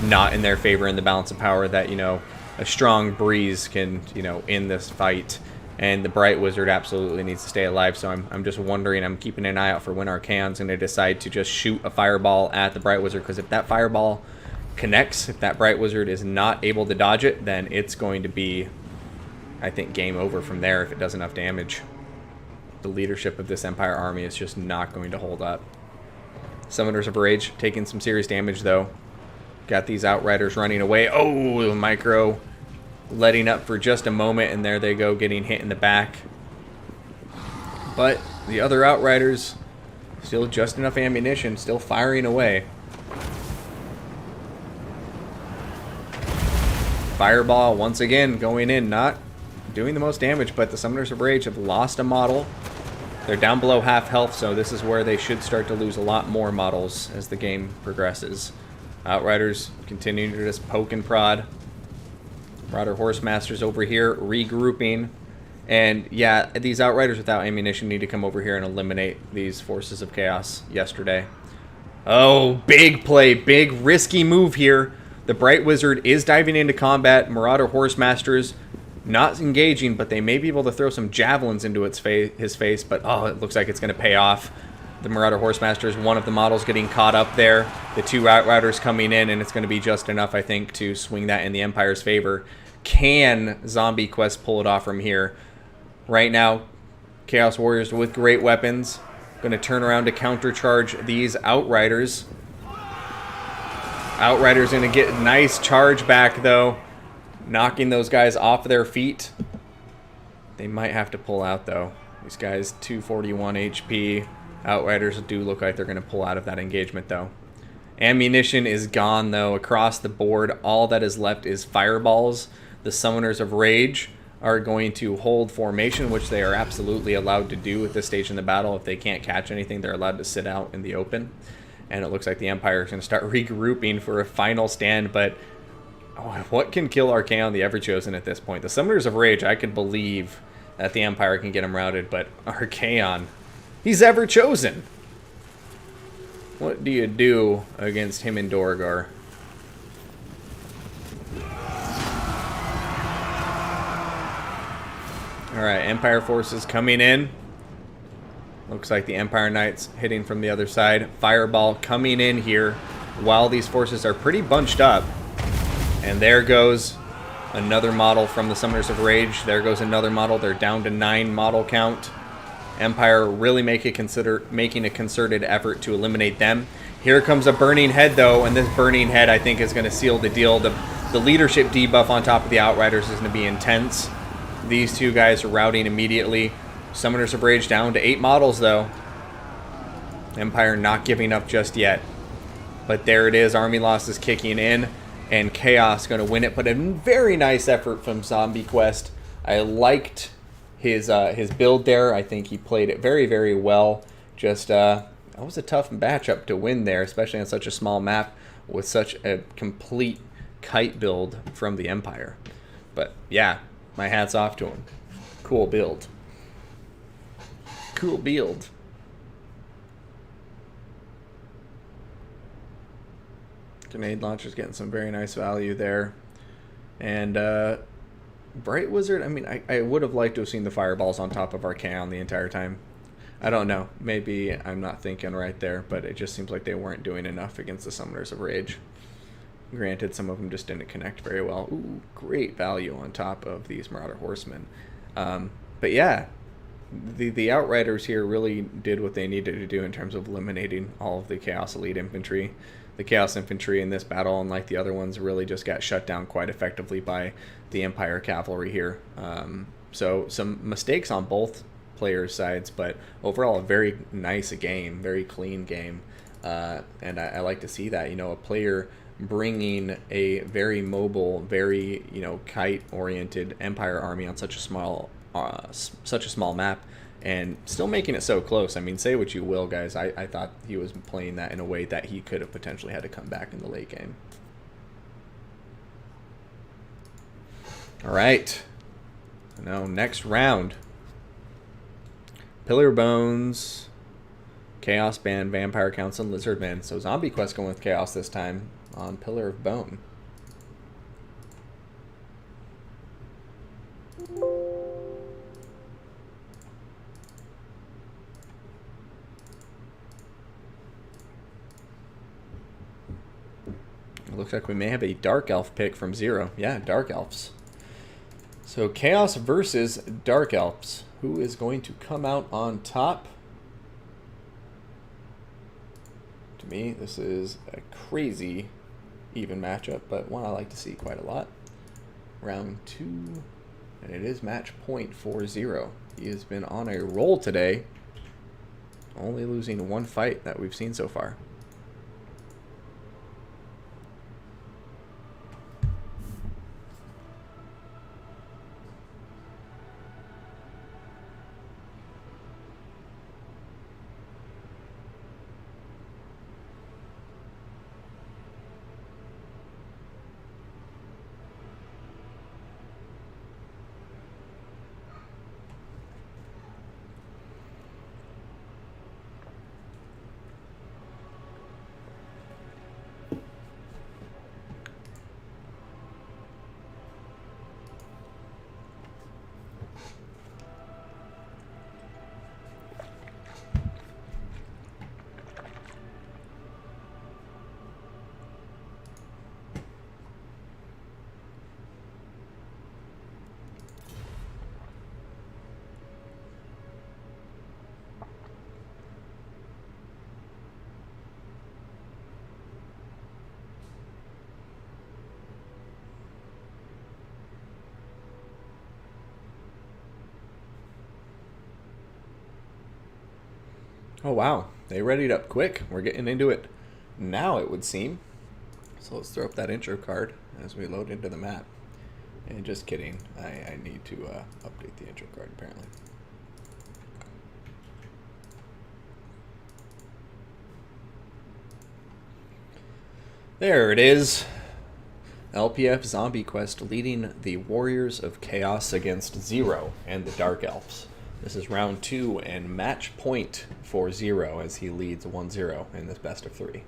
not in their favor in the balance of power that a strong breeze can end this fight. And the Bright Wizard absolutely needs to stay alive, so I'm just wondering, I'm keeping an eye out for when Archaon's going to decide to just shoot a fireball at the Bright Wizard, because if that fireball connects, if that Bright Wizard is not able to dodge it, then it's going to be, I think, game over from there if it does enough damage. The leadership of this Empire army is just not going to hold up. Summoners of Rage taking some serious damage, though. Got these Outriders running away. Oh, the micro letting up for just a moment, and there they go, getting hit in the back. But the other Outriders, still just enough ammunition, still firing away. Fireball once again going in, not doing the most damage, but the Summoners of Rage have lost a model. They're down below half health, so this is where they should start to lose a lot more models as the game progresses. Outriders continuing to just poke and prod. Marauder Horsemasters over here regrouping. And yeah, these Outriders without ammunition need to come over here and eliminate these Forces of Chaos yesterday. Oh, big play, big risky move here. The Bright Wizard is diving into combat. Marauder Horsemasters not engaging, but they may be able to throw some javelins into his face. But oh, it looks like it's going to pay off. The Marauder Horsemasters, one of the models getting caught up there. The two Outriders coming in, and it's going to be just enough, I think, to swing that in the Empire's favor. Can Zombie Quest pull it off from here? Right now, Chaos Warriors with great weapons. Going to turn around to countercharge these Outriders. Outriders going to get a nice charge back, though. Knocking those guys off their feet. They might have to pull out, though. These guys, 241 HP. Outriders do look like they're going to pull out of that engagement, though. Ammunition is gone, though, across the board. All that is left is fireballs. The Summoners of Rage are going to hold formation, which they are absolutely allowed to do at this stage in the battle. If they can't catch anything, they're allowed to sit out in the open. And it looks like the Empire is going to start regrouping for a final stand, but oh, what can kill Archaon the Everchosen at this point? The Summoners of Rage, I could believe that the Empire can get him routed, but Archaon, he's Everchosen. What do you do against him in Dorgar? Alright, Empire forces coming in. Looks like the Empire Knights hitting from the other side. Fireball coming in here while these forces are pretty bunched up. And there goes another model from the Summoners of Rage. There goes another model. They're down to 9 model count. Empire really making a concerted effort to eliminate them. Here comes a Burning Head, though, and this Burning Head, I think, is going to seal the deal. The leadership debuff on top of the Outriders is going to be intense. These two guys are routing immediately. Summoners of Rage down to 8 models, though. Empire not giving up just yet. But there it is. Army loss is kicking in, and Chaos going to win it. But a very nice effort from Zombie Quest. I liked his build there. I think he played it very, very well. Just that was a tough matchup to win there, especially on such a small map with such a complete kite build from the Empire. But yeah, my hat's off to him. Cool build. Cool build. Grenade launcher's getting some very nice value there. And Bright Wizard, I mean, I would have liked to have seen the fireballs on top of Archaon the entire time. I don't know. Maybe I'm not thinking right there, but it just seems like they weren't doing enough against the Summoners of Rage. Granted, some of them just didn't connect very well. Ooh, great value on top of these Marauder Horsemen. But yeah, the Outriders here really did what they needed to do in terms of eliminating all of the Chaos Elite Infantry. The Chaos Infantry in this battle, unlike the other ones, really just got shut down quite effectively by the Empire Cavalry here. So some mistakes on both players' sides, but overall a very nice game, very clean game. And I like to see that, you know, a player bringing a very mobile, very, you know, kite-oriented Empire army on such a small map, and still making it so close. I mean, say what you will, guys. I thought he was playing that in a way that he could have potentially had to come back in the late game. All right. Now, next round. Pillar Bones, Chaos Band, Vampire Council, and Lizardmen. So Zombie Quest going with Chaos this time on Pillar of Bone. It looks like we may have a Dark Elf pick from Zero. Yeah, Dark Elves. So Chaos versus Dark Elves. Who is going to come out on top? To me, this is a crazy even matchup, but one I like to see quite a lot. Round 2, and it is match point for Zero. He has been on a roll today, only losing one fight that we've seen so far. Oh wow, they readied up quick. We're getting into it now, it would seem. So let's throw up that intro card as we load into the map. And just kidding, I need to update the intro card apparently. There it is. LPF Zombie Quest leading the Warriors of Chaos against Zero and the Dark Elves. This is round 2 and match point for Zero as he leads 1-0 in this best of 3.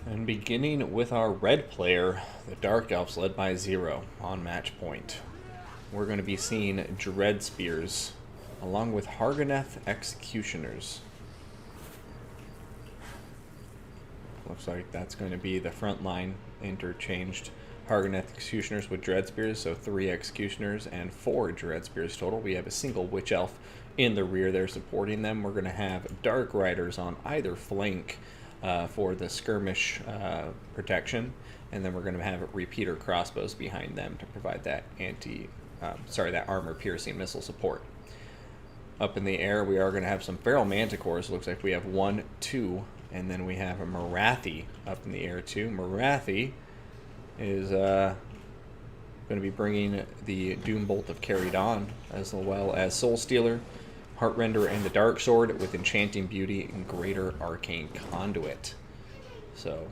And beginning with our red player, the Dark Elves led by Zero on match point. We're going to be seeing Dread Spears along with Harganeth Executioners. Looks like that's going to be the front line interchanged. Harganeth Executioners with Dread Spears, so 3 Executioners and 4 Dread Spears total. We have a single Witch Elf in the rear there supporting them. We're going to have Dark Riders on either flank for the skirmish protection, and then we're going to have repeater crossbows behind them to provide that that armor piercing missile support. Up in the air, we are going to have some feral manticores. Looks like we have 1, 2, and then we have a Marathi up in the air too. Marathi is going to be bringing the Doombolt of Carried On, as well as Soul Stealer, Heartrender, and the Dark Sword with Enchanting Beauty and Greater Arcane Conduit. So,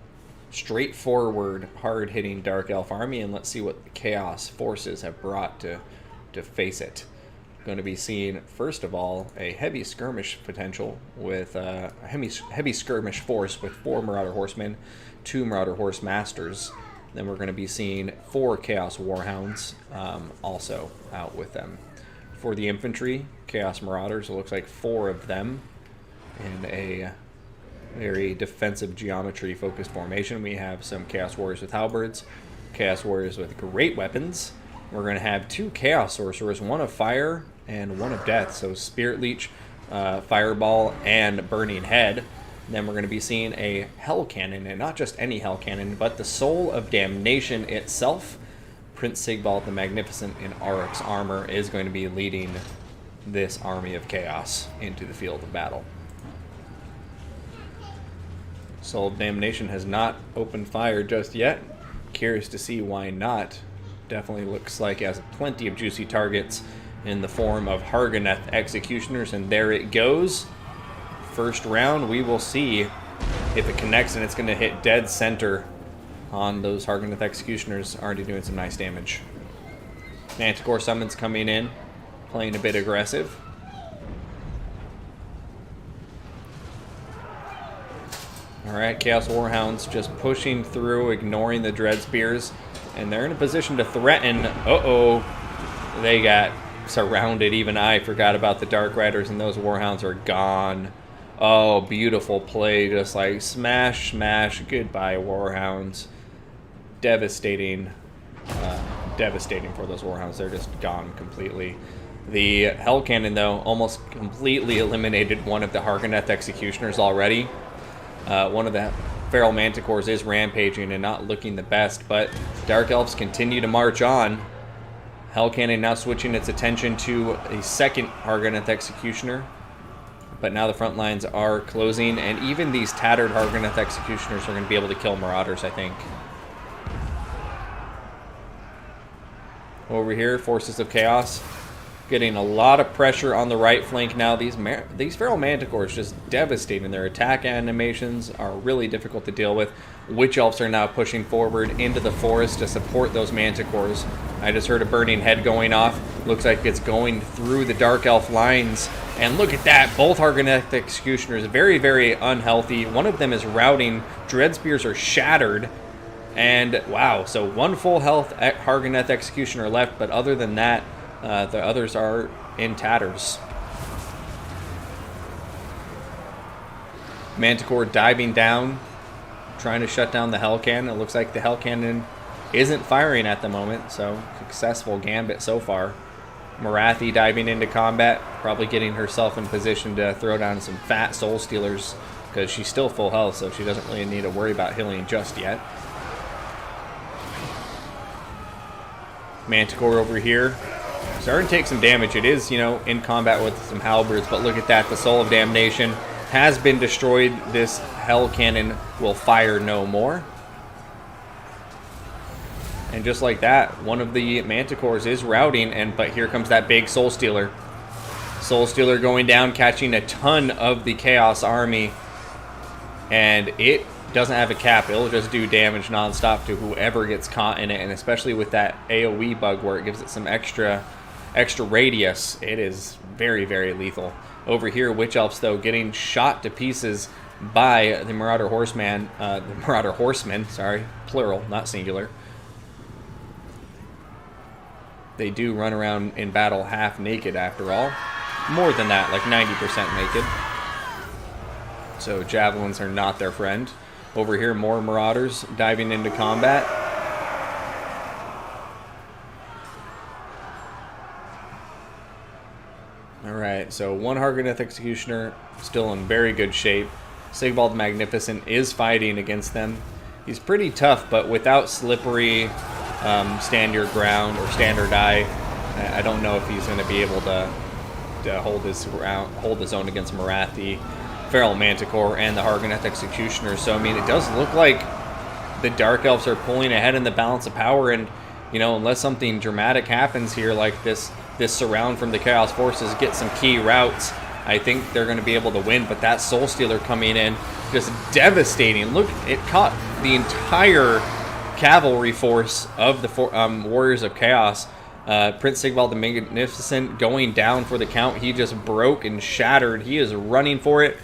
straightforward, hard-hitting Dark Elf army, and let's see what the Chaos forces have brought to face it. Going to be seeing, first of all, a heavy skirmish potential with a heavy skirmish force with 4 Marauder Horsemen, 2 Marauder Horse Masters. Then we're going to be seeing 4 Chaos Warhounds also out with them. For the infantry, Chaos Marauders, it looks like 4 of them in a very defensive geometry-focused formation. We have some Chaos Warriors with halberds, Chaos Warriors with great weapons. We're going to have 2 Chaos Sorcerers, 1 of fire and 1 of death. So Spirit Leech, Fireball, and Burning Head. And then we're going to be seeing a Hell Cannon, and not just any Hell Cannon, but the Soul of Damnation itself. Prince Sigvald the Magnificent in Aurochs armor is going to be leading this army of chaos into the field of battle. Soul of Damnation has not opened fire just yet. Curious to see why not. Definitely looks like it has plenty of juicy targets in the form of Harganeth Executioners, and there it goes. First round, we will see if it connects, and it's going to hit dead center on those Harganeth Executioners, already doing some nice damage. Manticore summons coming in, playing a bit aggressive. Alright, Chaos Warhounds just pushing through, ignoring the Dread Spears, and they're in a position to threaten. Uh-oh, they got surrounded. Even I forgot about the Dark Riders, and those Warhounds are gone. Oh, beautiful play, just like smash, smash, goodbye Warhounds. Devastating for those Warhounds. They're just gone completely. The Hell Cannon, though, almost completely eliminated one of the Harganeth Executioners already. One of the Feral Manticores is rampaging and not looking the best, but Dark Elves continue to march on. Hell Cannon now switching its attention to a second Harganeth Executioner. But now the front lines are closing, and even these tattered Harganeth Executioners are going to be able to kill Marauders, I think. Over here, Forces of Chaos getting a lot of pressure on the right flank now. These Feral Manticores just devastating. Their attack animations are really difficult to deal with. Witch Elves are now pushing forward into the forest to support those Manticores. I just heard a burning head going off. Looks like it's going through the Dark Elf lines. And look at that. Both Hargoneth Executioners, very, very unhealthy. One of them is routing. Dread Spears are shattered. And wow, so 1 full health Hargoneth Executioner left. But other than that, the others are in tatters. Manticore diving down, trying to shut down the Hell Cannon. It looks like the Hell Cannon isn't firing at the moment, so successful gambit so far. Morathi diving into combat, probably getting herself in position to throw down some fat Soul Stealers, because she's still full health, so she doesn't really need to worry about healing just yet. Manticore over here, starting to take some damage. It is, you know, in combat with some halberds, but look at that. The Soul of Damnation has been destroyed. This Hell Cannon will fire no more. And just like that, one of the Manticores is routing, but here comes that big Soul Stealer. Soul Stealer going down, catching a ton of the Chaos Army. And it doesn't have a cap. It'll just do damage nonstop to whoever gets caught in it. And especially with that AoE bug where it gives it some extra radius, it is very, very lethal. Over here, Witch Elves, though, getting shot to pieces by the Marauder Horsemen, sorry, plural, not singular. They do run around in battle half naked after all. More than that, like 90% naked. So javelins are not their friend. Over here, more Marauders diving into combat. Alright, so one Hargoneth Executioner still in very good shape. Sigvald the Magnificent is fighting against them. He's pretty tough, but without slippery stand your ground or stand or die, I don't know if he's going to be able to hold his own against Morathi, Feral Manticore, and the Hargoneth Executioner. So I mean, it does look like the Dark Elves are pulling ahead in the balance of power, and you know, unless something dramatic happens here, like this surround from the Chaos Forces, get some key routes, I think they're going to be able to win. But that Soul Stealer coming in, just devastating. Look, it caught the entire cavalry force of the Warriors of Chaos. Prince Sigvald the Magnificent going down for the count. He just broke and shattered. He is running for it.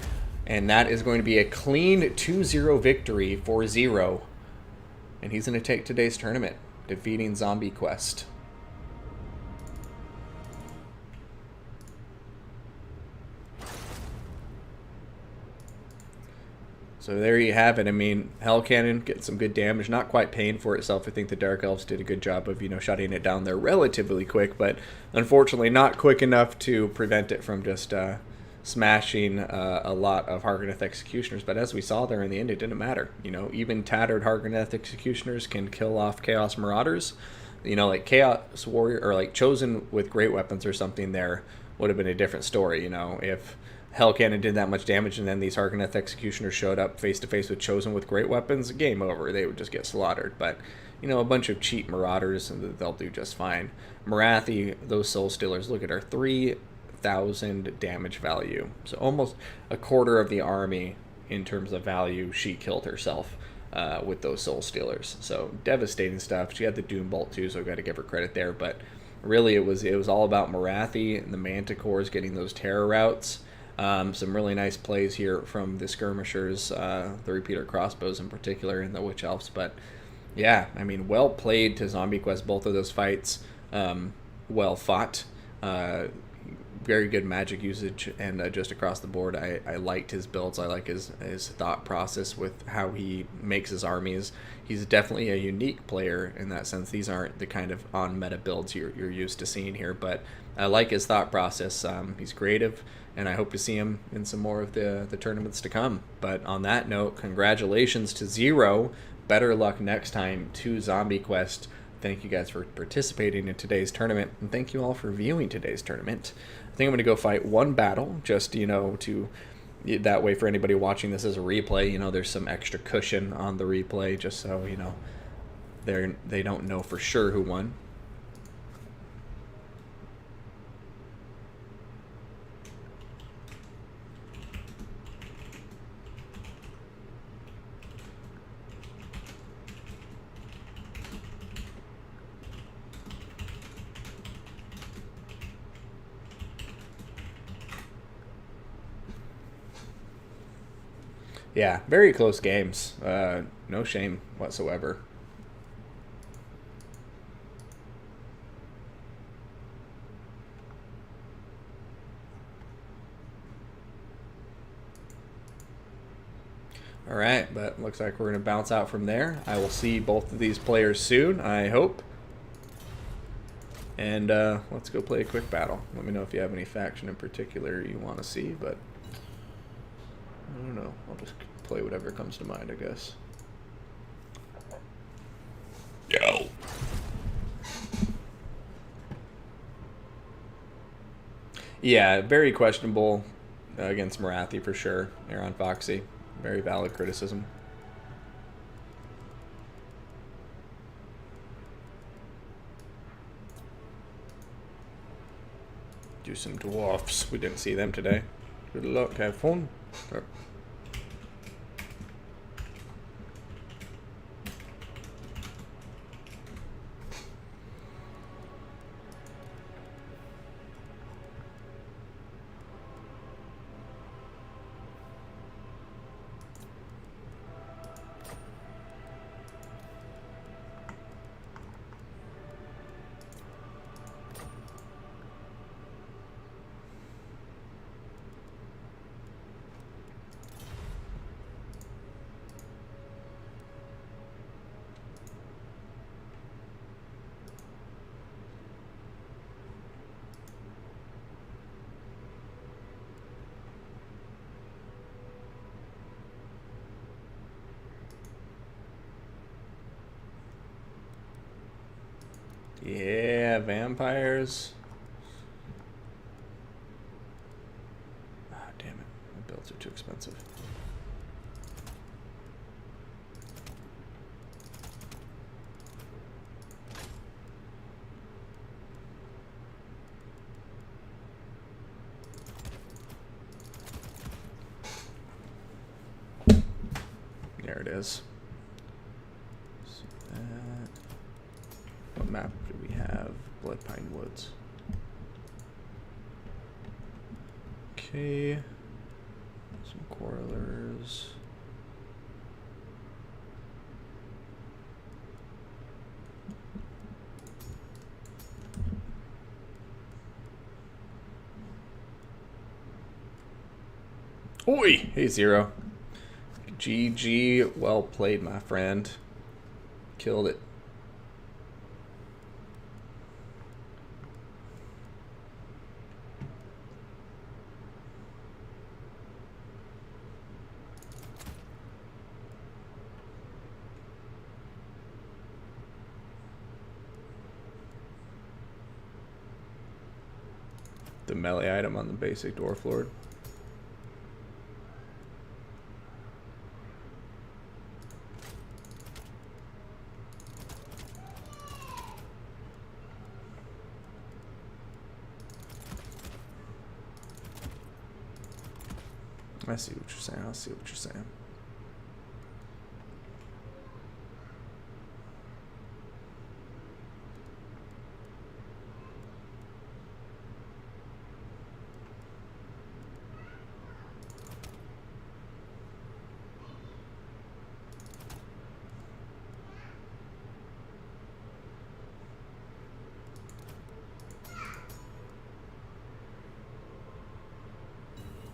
And that is going to be a clean 2-0 victory for Zero. And he's going to take today's tournament, defeating Zombie Quest. So there you have it. I mean, Hell Cannon getting some good damage, not quite paying for itself. I think the Dark Elves did a good job of, you know, shutting it down there relatively quick, but unfortunately not quick enough to prevent it from just smashing a lot of Hargoneth Executioners. But as we saw there in the end, it didn't matter. You know, even tattered Hargoneth Executioners can kill off Chaos Marauders. You know, like Chaos Warrior, or like Chosen with great weapons or something there would have been a different story, you know, if Hell Cannon did that much damage and then these Hargoneth Executioners showed up face to face with Chosen with great weapons, game over. They would just get slaughtered. But, you know, a bunch of cheap Marauders, and they'll do just fine. Morathi, those Soul Stealers, look at her, 3,000 damage value. So almost a quarter of the army in terms of value. She killed herself with those Soul Stealers. So devastating stuff. She had the Doom Bolt too, so I got to give her credit there. But really, it was all about Morathi and the Manticores getting those terror routes. Some really nice plays here from the skirmishers, the repeater crossbows in particular, and the Witch Elves. But yeah, I mean, well played to Zombie Quest, both of those fights. Well fought. Very good magic usage, and just across the board, I liked his builds. I like his thought process with how he makes his armies. He's definitely a unique player in that sense. These aren't the kind of on-meta builds you're used to seeing here, but I like his thought process. He's creative, and I hope to see him in some more of the tournaments to come. But on that note, congratulations to Zero. Better luck next time to Zombie Quest. Thank you guys for participating in today's tournament, and thank you all for viewing today's tournament. I think I'm going to go fight one battle, just, you know, to that way for anybody watching this as a replay, you know, there's some extra cushion on the replay, just so, you know, they don't know for sure who won. Yeah, very close games. No shame whatsoever. All right, but looks like we're going to bounce out from there. I will see both of these players soon, I hope. And let's go play a quick battle. Let me know if you have any faction in particular you want to see, but I don't know. I'll just play whatever comes to mind, I guess. Yo. Yeah, very questionable against Marathi for sure. Aaron Foxy. Very valid criticism. Do some dwarfs. We didn't see them today. Good luck. Have fun. Yeah, vampires. Ah, damn it. My builds are too expensive. There it is. So that. What map do we have? Blood Pine Woods. Okay. Some Quarrelers. Oi! Hey, Zero. GG. Well played, my friend. Killed it. The melee item on the basic Dwarf Lord. I see what you're saying. I see what you're saying.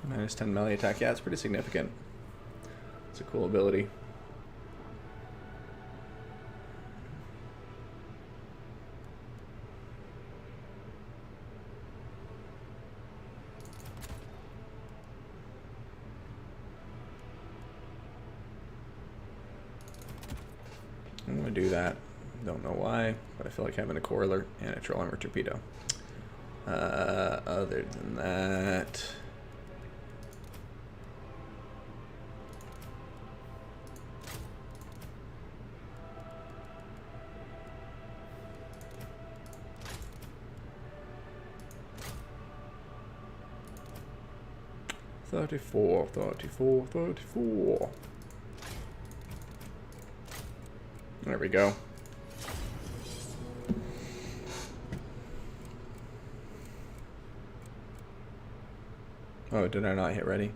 Minus 10 melee attack. Yeah, it's pretty significant. It's a cool ability. I'm going to do that. Don't know why, but I feel like having a Corler and a Troll Armor Torpedo. Other than that... $34. There we go. Oh, did I not hit ready?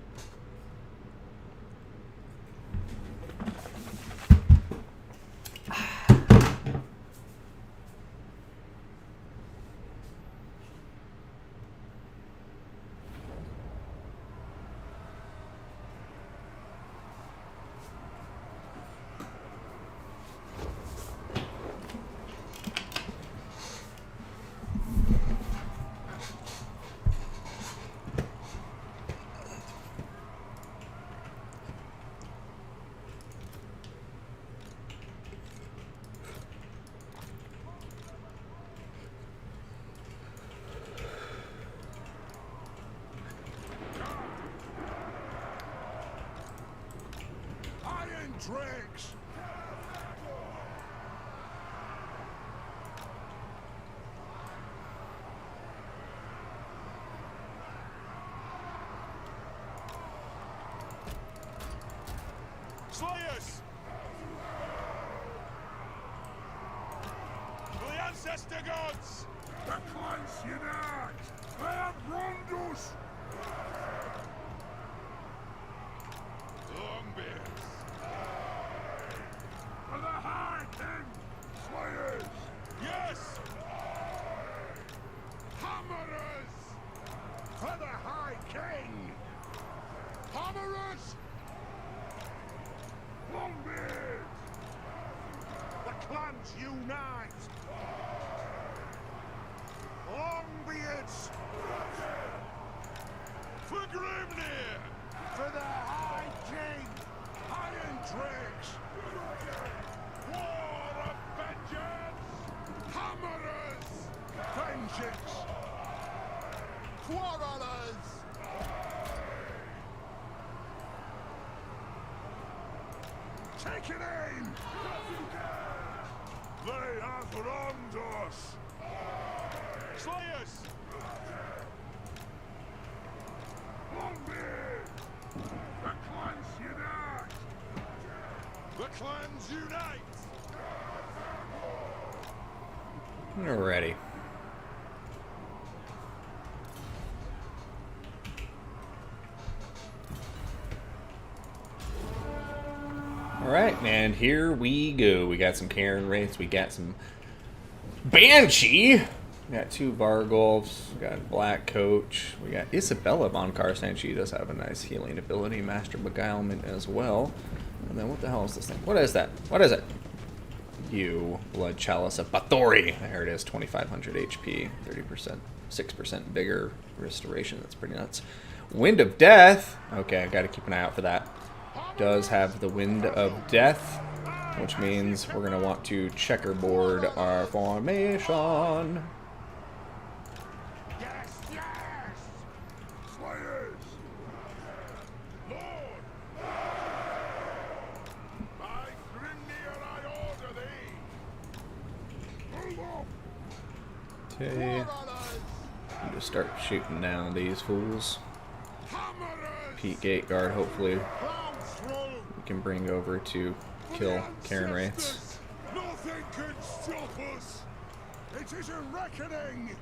tricks! Slayers! For the ancestor gods! The clans unite! They have wronged us! Longbeards! For the High King! Slayers! Yes! Hammerers! For the High King! Hammerers! Longbeards! The clans unite! Longbeards! For Grimnir! For the High King! Iron Drakes! War of vengeance! Hammerers! Vengeance! Quarrelers! Take it aim! They have wronged us! Slayers! Longbeard! The clans unite! The clans unite! Alrighty. Alright, and here we go. We got some Karen Wraiths, we got some Banshee, we got 2 Vargulfs, we got Black Coach, we got Isabella von Karstein. She does have a nice healing ability, Master Beguilement as well. And then what the hell is this thing? What is that? What is it? You, Blood Chalice of Bathory. There it is, 2500 HP, 30%, 6% bigger restoration. That's pretty nuts. Wind of Death. Okay, I gotta keep an eye out for that. Does have the Wind of Death, which means we're going to want to checkerboard our formation. Yes, yes! Slayers! Lord! By Grimnir I order thee! Move up! Okay, just start shooting down these fools. Hammerers! Pete Gate Guard, hopefully Clouds through! we can bring over to kill Karen Wraiths. Nothing can stop us! It is a reckoning!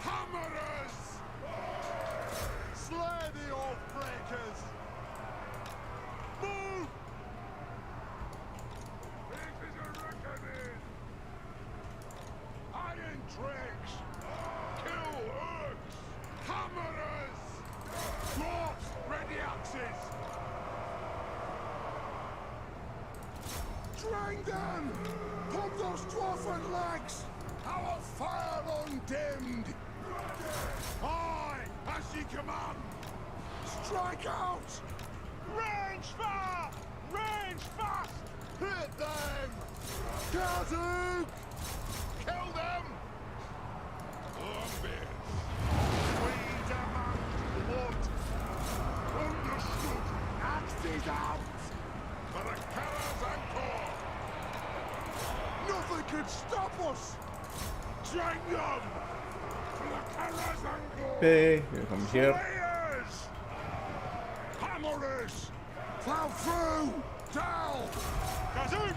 Hammerers! Slay the oath-breakers! Move! It is a reckoning! Iron Drakes! Kill Urks! Hammerers! Dwarfs, ready axes! Drain them! Pump those dwarfen legs! Our fire undimmed! Aye, as ye command! Strike out! Range fire! Range fast! Hit them! Kazuk! Kill them! Longbeards! We demand blood! Understood! Axes out! For the Karas and Core! Nothing can stop us! Drain them! For the Karas and Core! Okay, here come here. Slayers! Hammerers! Plow through! Down! Kazuk!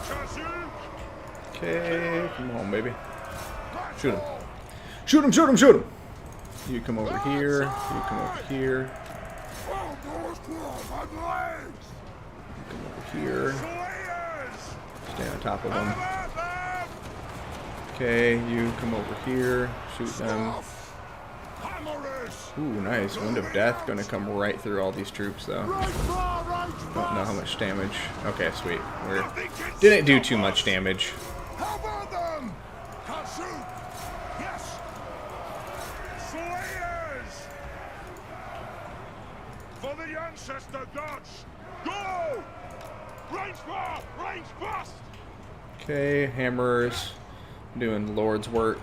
Kazuk! Okay, come on, baby. Shoot him. Shoot him, shoot him, shoot him! You come over here, you come over here, Well, those claws and legs! come over here. Slayers! Stay on top of them. Have them! Okay, you come over here, shoot them. Stuff! Hammerers! Ooh, nice. Wind of Death gonna come right through all these troops, though. Right far, right Don't know how fast! much damage. Okay, sweet. We Nothing can didn't do stop too much us. damage. How about them? Kazuk! Yes! Slayers! For the ancestor gods! Go! Range far! Range fast! Okay, hammerers doing Lord's work.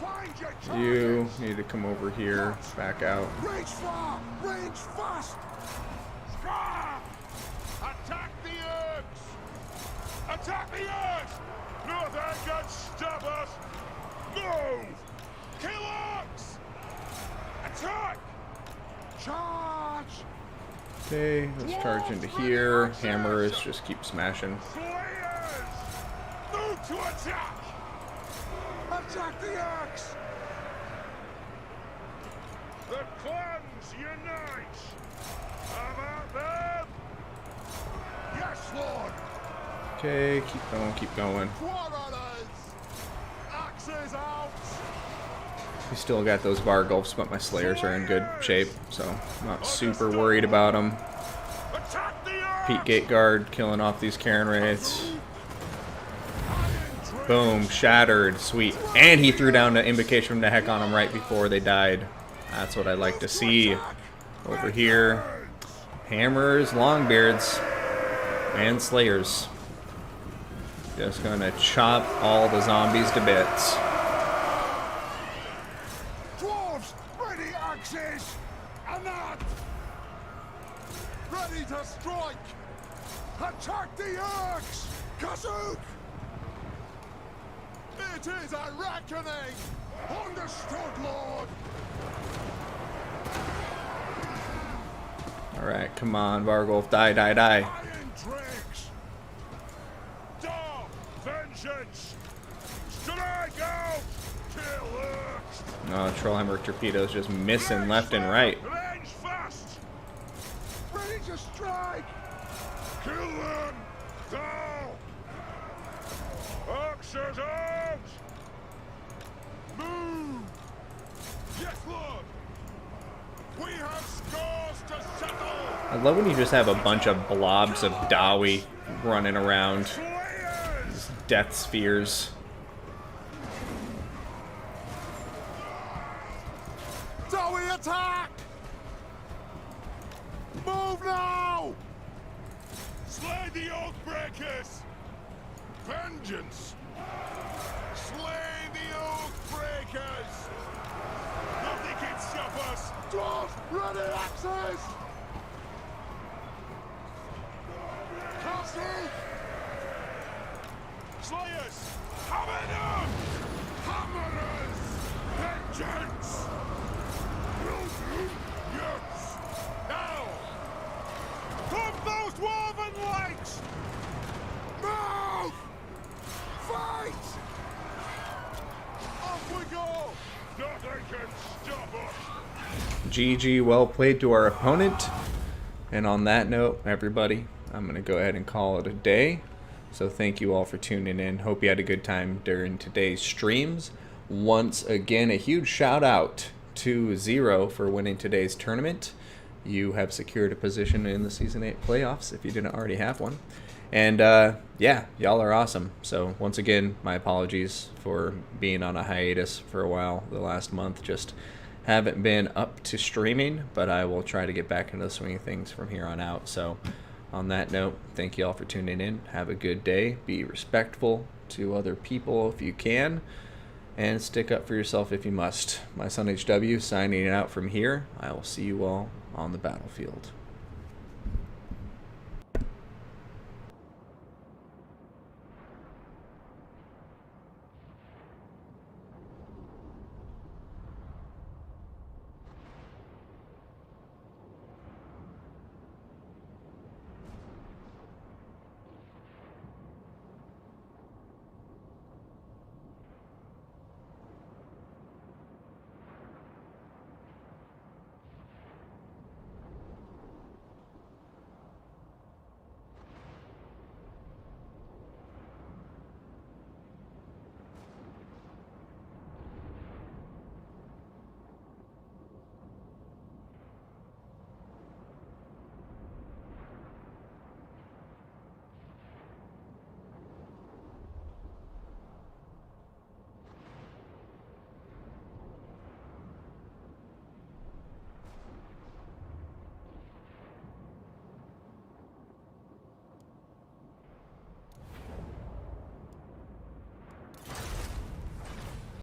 Find your You targets. need to come over here, back out. Reach far, range fast. Scar! Attack the Elves! Attack the Elves! Nothing can stop us! Move! Kill Orcs! Attack! Charge! Okay, let's charge into here. Hammers, just keep smashing. Slayers! Move to attack! Attack the Orcs! The clans unite! How about them? Yes, Lord! Okay, keep going, keep going. Quarrelers! Axes out! We still got those Vargulfs, but my Slayers are in good shape, so I'm not super worried about them. Attack the Orcs! Pete Gate Guard killing off these Cairn Wraiths. Boom, shattered, sweet. And he threw down the invocation from the heck on them right before they died. That's what I like to see. Over here, Hammers, Longbeards, and Slayers. Just gonna chop all the zombies to bits. Dwarves, ready axes! Anat! Ready to strike! Attack the Orcs! Kazook! It is a reckoning! Understood, Lord! Alright, come on, Vargulf, die, die, die. Iron dregs! Dark vengeance! Strike out! Kill Orcs! No, Trollheimer torpedoes just missing left and right. Range fast! Ready to strike! Kill them! Thou! Oxers out! Move! Yes, Lord! We have scores to settle! I love when you just have a bunch of blobs of Dawi running around. Slayers! Death spheres. Dowie attack! Move now! Slay the Oathbreakers! Vengeance! Slay the Oathbreakers! Nothing can stop us! Dwarves, ready axes! Castle! Slayers! Hammer them! Hammerers! Vengeance! Yes! Now! Come those woven lights! Move! Fight! Off we go! Nothing can stop us! GG, well played to our opponent. And on that note, everybody, I'm going to go ahead and call it a day. So thank you all for tuning in. Hope you had a good time during today's streams. Once again, a huge shout out to Zero for winning today's tournament. You have secured a position in the Season 8 playoffs if you didn't already have one. And yeah, y'all are awesome. So once again, my apologies for being on a hiatus for a while the last month. Just haven't been up to streaming, but I will try to get back into the swing of things from here on out. So on that note, thank you all for tuning in. Have a good day. Be respectful to other people if you can. And stick up for yourself if you must. My son HW signing out from here. I will see you all on the battlefield.